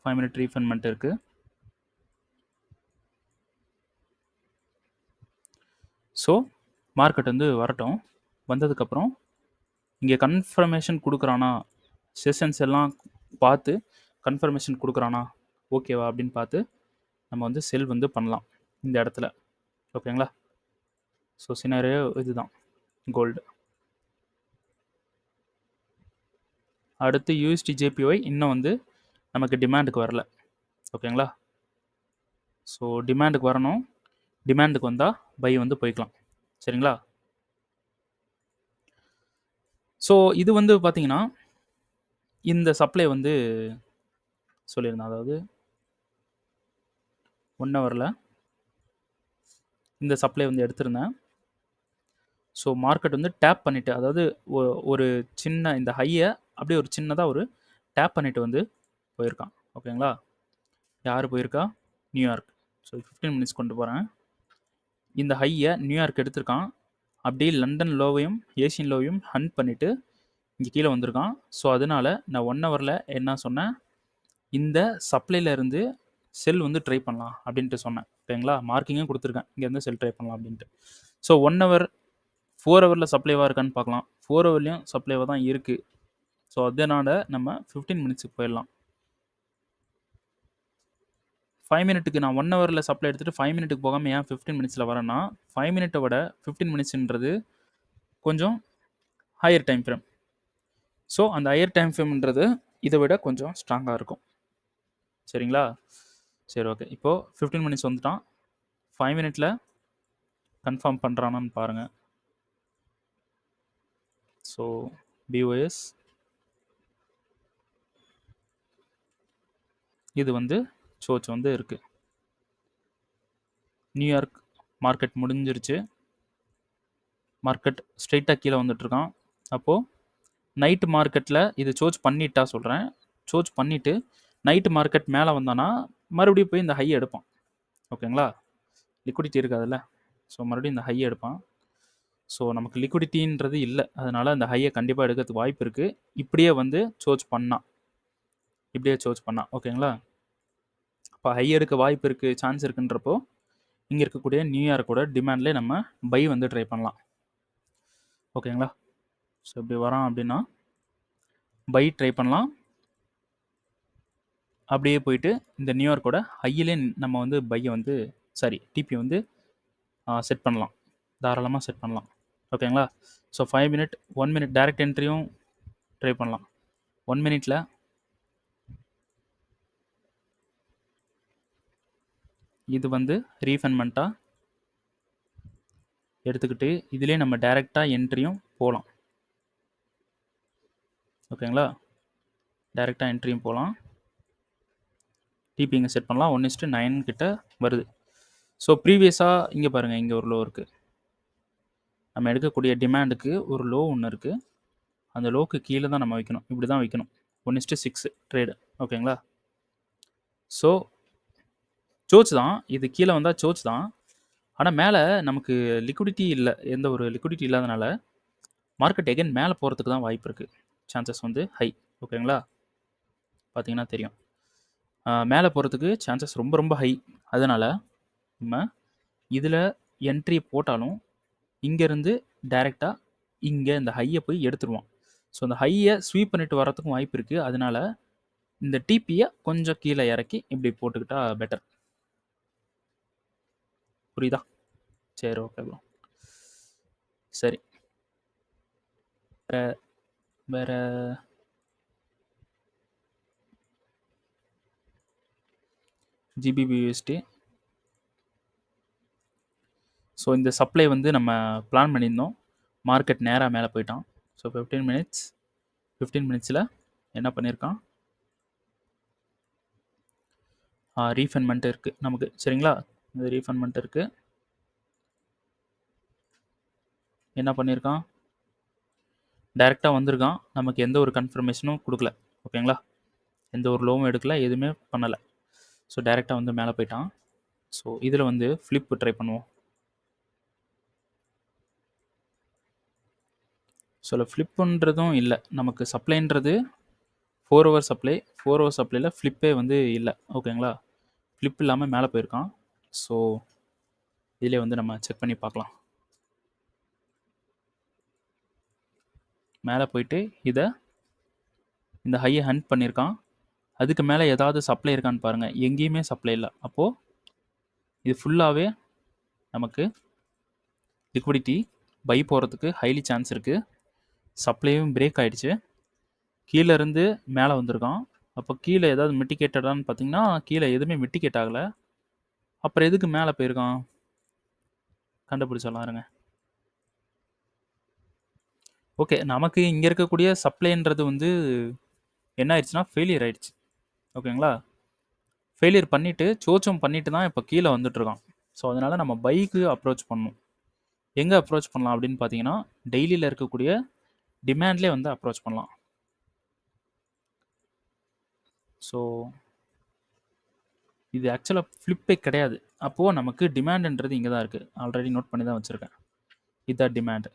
5 மினிட் ரீஃபண்ட்மெண்ட் இருக்குது. ஸோ மார்க்கெட் வந்து வரட்டும். வந்ததுக்கப்புறம் இங்கே கன்ஃபர்மேஷன் கொடுக்குறானா, செஷன்ஸ் எல்லாம் பார்த்து கன்ஃபர்மேஷன் கொடுக்குறானா ஓகேவா அப்படின்னு பார்த்து நம்ம வந்து செல் வந்து பண்ணலாம் இந்த இடத்துல. ஓகேங்களா? ஸோ சினாரியோ இதுதான் கோல்டு. அடுத்து யூஎஸ்டி ஜேபிஒய் இன்னும் வந்து நமக்கு டிமாண்டுக்கு வரல. ஓகேங்களா? ஸோ டிமாண்டுக்கு வரணும். டிமாண்டுக்கு வந்தால் பை வந்து போய்க்கலாம். சரிங்களா? ஸோ இது வந்து பார்த்தீங்கன்னா இந்த சப்ளை வந்து சொல்லியிருந்தேன். அதாவது 1 ஹவரில் இந்த சப்ளை வந்து எடுத்திருந்தேன். ஸோ மார்க்கெட் வந்து டேப் பண்ணிவிட்டு, அதாவது ஒரு சின்ன இந்த ஹையை அப்படியே ஒரு சின்னதாக ஒரு டேப் பண்ணிவிட்டு வந்து போயிருக்கான். ஓகேங்களா? யார் போயிருக்கா? நியூயார்க். ஸோ 15 மினிட்ஸ் கொண்டு போகிறேன். இந்த ஹையை நியூயார்க் எடுத்திருக்கான். அப்படியே லண்டன் லோவையும் ஏஷியன் லோவையும் ஹண்ட் பண்ணிவிட்டு இங்கே கீழே வந்திருக்கான். ஸோ அதனால் நான் 1 ஹவரில் என்ன சொன்னேன், இந்த சப்ளையில் இருந்து செல் வந்து ட்ரை பண்ணலாம் அப்படின்ட்டு சொன்னேன். ஓகேங்களா? மார்க்கிங்கும் கொடுத்துருக்கேன், இங்கேருந்து செல் ட்ரை பண்ணலாம் அப்படின்ட்டு. ஸோ 1 ஹவர் 4 ஹவரில் சப்ளைவாக இருக்கான்னு பார்க்கலாம். 4 ஹவர்லேயும் சப்ளைவாக தான் இருக்குது. ஸோ அதனால் நம்ம 15 மினிட்ஸுக்கு போயிடலாம். 5 மினிட்டுக்கு நான் 1 ஹவரில் சப்ளை எடுத்துகிட்டு 5 மினிட்டுக்கு போகாமல் ஏன் 15 மினிட்ஸில் வரேன்னா, 5 மினிட்டை விட 15 மினிட்ஸ்ன்றது கொஞ்சம் ஹையர் டைம் ஃப்ரேம். ஸோ அந்த ஹையர் டைம் ஃப்ரேம்ன்றது இதை விட கொஞ்சம் ஸ்ட்ராங்காக இருக்கும். சரிங்களா? சரி, ஓகே. இப்போது 15 மினிட்ஸ் வந்துட்டான். 5 மினிட்டில் கன்ஃபார்ம் பண்ணுறானான்னு பாருங்கள். ஸோ பிஓஎஸ் இது வந்து சோச் வந்து இருக்குது. நியூயார்க் மார்க்கெட் முடிஞ்சிருச்சு. மார்க்கெட் ஸ்ட்ரெயிட்டாக கீழே வந்துட்டுருக்கான். அப்போது நைட்டு மார்க்கெட்டில் இது சோச் பண்ணிட்டா சொல்கிறேன். சோச் பண்ணிவிட்டு நைட்டு மார்க்கெட் மேலே வந்தானா மறுபடியும் போய் இந்த ஹை எடுப்பான். ஓகேங்களா? லிக்விடிட்டி இருக்காதுல்ல. ஸோ மறுபடியும் இந்த ஹை எடுப்பான். ஸோ நமக்கு லிக்விடிட்டின்றது இல்லை, அதனால் அந்த ஹையை கண்டிப்பாக எடுக்கிறதுக்கு வாய்ப்பு இருக்குது. இப்படியே வந்து சோச் பண்ணான், இப்படியே சோச் பண்ணான். ஓகேங்களா? இப்போ ஹை எடுக்க வாய்ப்பு இருக்குது, சான்ஸ் இருக்குன்றப்போ இங்கே இருக்கக்கூடிய நியூயார்க்கோட டிமாண்ட்லேயே நம்ம பை வந்து ட்ரை பண்ணலாம். ஓகேங்களா? ஸோ இப்படி வரான் அப்படின்னா பை ட்ரை பண்ணலாம். அப்படியே போயிட்டு இந்த நியூயார்க்கோட ஹையிலே நம்ம வந்து பையை வந்து டிபி வந்து செட் பண்ணலாம், தாராளமாக செட் பண்ணலாம். ஓகேங்களா? ஸோ 5 மினிட் 1 மினிட் டைரக்ட் என்ட்ரியும் ட்ரை பண்ணலாம். 1 மினிட்டில் இது வந்து ரீஃபைன்மெண்ட்டாக எடுத்துக்கிட்டு இதிலே நம்ம டைரெக்டாக என்ட்ரியும் போகலாம். ஓகேங்களா? டைரெக்டாக என்ட்ரியும் போகலாம். டிபி இங்கே செட் பண்ணலாம். 1:9 கிட்ட வருது. ஸோ ப்ரீவியஸாக இங்கே பாருங்கள், இங்கே ஒரு லோ இருக்குது. நம்ம எடுக்கக்கூடிய டிமாண்டுக்கு ஒரு லோ ஒன்று இருக்குது. அந்த லோக்கு கீழே தான் நம்ம வைக்கணும். இப்படி தான் வைக்கணும். 1:6 ட்ரேடு. ஓகேங்களா? ஸோ சோச் தான் இது. கீழே வந்தால் சோச் தான். ஆனால் மேலே நமக்கு லிக்விடிட்டி இல்லை, எந்த ஒரு லிக்விடிட்டி இல்லாதனால மார்க்கெட் எகைன் மேலே போகிறதுக்கு தான் வாய்ப்பு இருக்குது. சான்சஸ் வந்து ஹை. ஓகேங்களா? பார்த்தீங்கன்னா தெரியும், மேலே போகிறதுக்கு சான்சஸ் ரொம்ப ரொம்ப ஹை. அதனால் நம்ம இதில் என்ட்ரி போட்டாலும் இங்கேருந்து டைரெக்டாக இங்கே இந்த ஹையை போய் எடுத்துருவோம். ஸோ அந்த ஹையை ஸ்வீப் பண்ணிட்டு வரத்துக்கும் வாய்ப்பு இருக்குது. அதனால் இந்த டிபியை கொஞ்சம் கீழே இறக்கி இப்படி போட்டுக்கிட்டா பெட்டர். புரியுதா? சரி, ஓகே ப்ரோ. சரி, வேற ஜிபிபியூஎஸ்டி. ஸோ இந்த சப்ளை வந்து நம்ம பிளான் பண்ணியிருந்தோம். மார்க்கெட் நேராக மேலே போயிட்டான். ஸோ 15 மினிட்ஸில் என்ன பண்ணியிருக்கான், ரீஃபைன்மெண்ட் இருக்குது நமக்கு. சரிங்களா? இந்த ரீஃபைன்மெண்ட் இருக்குது. என்ன பண்ணியிருக்கான், டைரெக்டாக வந்திருக்கான். நமக்கு எந்த ஒரு கன்ஃபர்மேஷனும் கொடுக்கல. ஓகேங்களா? எந்த ஒரு லோவும் எடுக்கல, எதுவுமே பண்ணலை. ஸோ டைரெக்டாக வந்து மேலே போயிட்டான். ஸோ இதில் வந்து ஃப்ளிப் ட்ரை பண்ணுவோம். ஸோ ஃப்ளிப்புன்றதும் இல்லை, நமக்கு சப்ளைன்றது 4 ஹவர் சப்ளை. 4 ஹவர் சப்ளையில் ஃப்ளிப்பே வந்து இல்லை. ஓகேங்களா? ஃப்ளிப் இல்லாமல் மேலே போயிருக்கான். ஸோ இதிலே வந்து நம்ம செக் பண்ணி பார்க்கலாம். மேலே போயிட்டு இந்த ஹையை ஹண்ட் பண்ணியிருக்கான். அதுக்கு மேலே ஏதாவது சப்ளை இருக்கான்னு பாருங்கள், எங்கேயுமே சப்ளை இல்லை. அப்போது இது ஃபுல்லாகவே நமக்கு லிக்விடிட்டி பை போகிறதுக்கு ஹைலி சான்ஸ் இருக்குது. சப்ளையும் பிரேக் ஆகிடுச்சு, கீழே இருந்து மேலே வந்திருக்கான். அப்போ கீழே ஏதாவது மிட்டிகேட்டடான்னு பார்த்தீங்கன்னா கீழே எதுவுமே மிட்டிகேட் ஆகலை. அப்புறம் எதுக்கு மேலே போயிருக்கான் கண்டுபிடிச்சிடலாம் இருங்க. ஓகே, நமக்கு இங்கே இருக்கக்கூடிய சப்ளைன்றது வந்து என்ன ஆயிடுச்சுன்னா ஃபெயிலியர் ஆயிடுச்சு. ஓகேங்களா, ஃபெயிலியர் பண்ணிவிட்டு சோச்சும் பண்ணிட்டு தான் இப்போ கீழே வந்துட்டுருக்கான். ஸோ அதனால் நம்ம பைக்கு அப்ரோச் பண்ணணும். எங்கே அப்ரோச் பண்ணலாம் அப்படின்னு பார்த்தீங்கன்னா டெய்லியில் இருக்கக்கூடிய டிமாண்ட்லேயே வந்து அப்ரோச் பண்ணலாம். ஸோ இது ஆக்சுவலாக ஃப்ளிப்பே கிடையாது. அப்போது நமக்கு டிமாண்டுன்றது இங்கே தான் இருக்குது. ஆல்ரெடி நோட் பண்ணி தான் வச்சுருக்கேன். இதுதான் டிமாண்டு.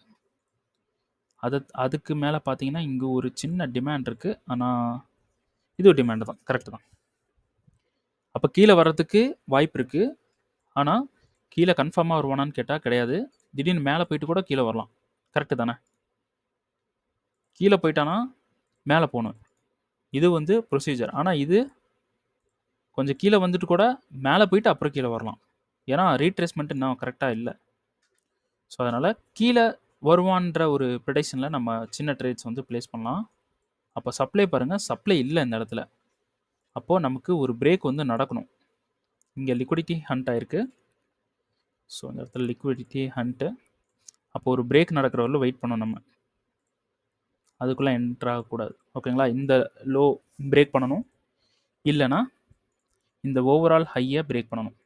அதுக்கு மேலே பார்த்தீங்கன்னா இங்கே ஒரு சின்ன டிமாண்ட் இருக்குது, ஆனால் இது டிமாண்டு தான், கரெக்டு தான். அப்போ கீழே வர்றதுக்கு வாய்ப்பு இருக்குது, ஆனால் கீழே கன்ஃபார்மாக வருவானான்னு கேட்டால் கிடையாது. திடீர்னு மேலே போயிட்டு கூட கீழே வரலாம். கரெக்டு தானே? கீழே போயிட்டானா மேலே போகணும், இது வந்து ப்ரொசீஜர். ஆனால் இது கொஞ்சம் கீழே வந்துட்டு கூட மேலே போயிட்டு அப்புறம் கீழே வரலாம். ஏன்னா ரீட்ரேஸ்மெண்ட் இன்னும் கரெக்டாக இல்லை. ஸோ அதனால் கீழே வருவான்ற ஒரு ப்ரிடிக்ஷனில் நம்ம சின்ன ட்ரேட்ஸ் வந்து ப்ளேஸ் பண்ணலாம். அப்போ சப்ளை பாருங்கள், சப்ளை இல்லை இந்த இடத்துல. அப்போது நமக்கு ஒரு பிரேக் வந்து நடக்கணும். இங்கே லிக்விடிட்டி ஹண்ட் ஆயிருக்கு. ஸோ இந்த இடத்துல லிக்விடிட்டி ஹண்ட்டு. அப்போ ஒரு பிரேக் நடக்கிற வரல வெயிட் பண்ணணும் நம்ம, அதுக்குள்ளே என்ட்ரு ஆகக்கூடாது. ஓகேங்களா, இந்த லோ பிரேக் பண்ணணும், இல்லைனா இந்த ஓவரால் ஹையை பிரேக் பண்ணணும்.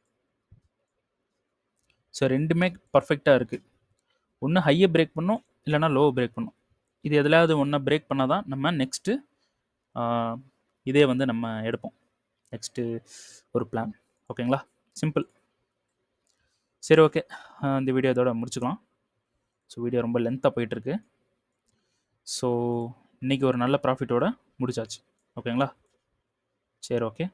ஸோ ரெண்டுமே பர்ஃபெக்டாக இருக்குது. ஒன்று ஹையை பிரேக் பண்ணணும், இல்லைனா லோவை பிரேக் பண்ணணும். இது எதுலையாவது ஒன்றை பிரேக் பண்ணால் தான் நம்ம நெக்ஸ்ட்டு இதே வந்து நம்ம எடுப்போம், நெக்ஸ்ட்டு ஒரு பிளான். ஓகேங்களா, சிம்பிள். சரி, ஓகே, இந்த வீடியோ இதோட முடிச்சுக்கலாம். ஸோ வீடியோ ரொம்ப லென்த்தாக போயிட்டுருக்கு. ஸோ இன்றைக்கி ஒரு நல்ல ப்ராஃபிட்டோட முடிச்சாச்சு. ஓகேங்களா, சரி, ஓகே.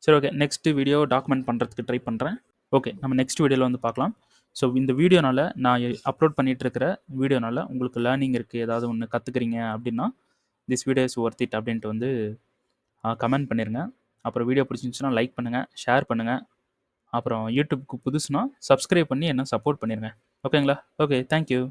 சரி, ஓகே, நெக்ஸ்ட்டு வீடியோ டாக்குமெண்ட் பண்ணுறதுக்கு ட்ரை பண்ணுறேன். ஓகே, நம்ம நெக்ஸ்ட் வீடியோவில் வந்து பார்க்கலாம். ஸோ இந்த வீடியோனால் நான் அப்லோட் பண்ணிகிட்ருக்கிற வீடியோனால் உங்களுக்கு லேர்னிங் இருக்குது, ஏதாவது ஒன்று கற்றுக்குறீங்க அப்படின்னா this video is worth it அப்படின்ட்டு வந்து கமெண்ட் பண்ணிடுங்க. அப்புறம் வீடியோ பிடிச்சிருந்துச்சுன்னா லைக் பண்ணுங்கள், ஷேர் பண்ணுங்கள். அப்புறம் யூடியூப்க்கு புதுசுனா சப்ஸ்கிரைப் பண்ணி என்ன சப்போர்ட் பண்ணிடுங்க. ஓகேங்களா, ஓகே, தேங்க்யூ.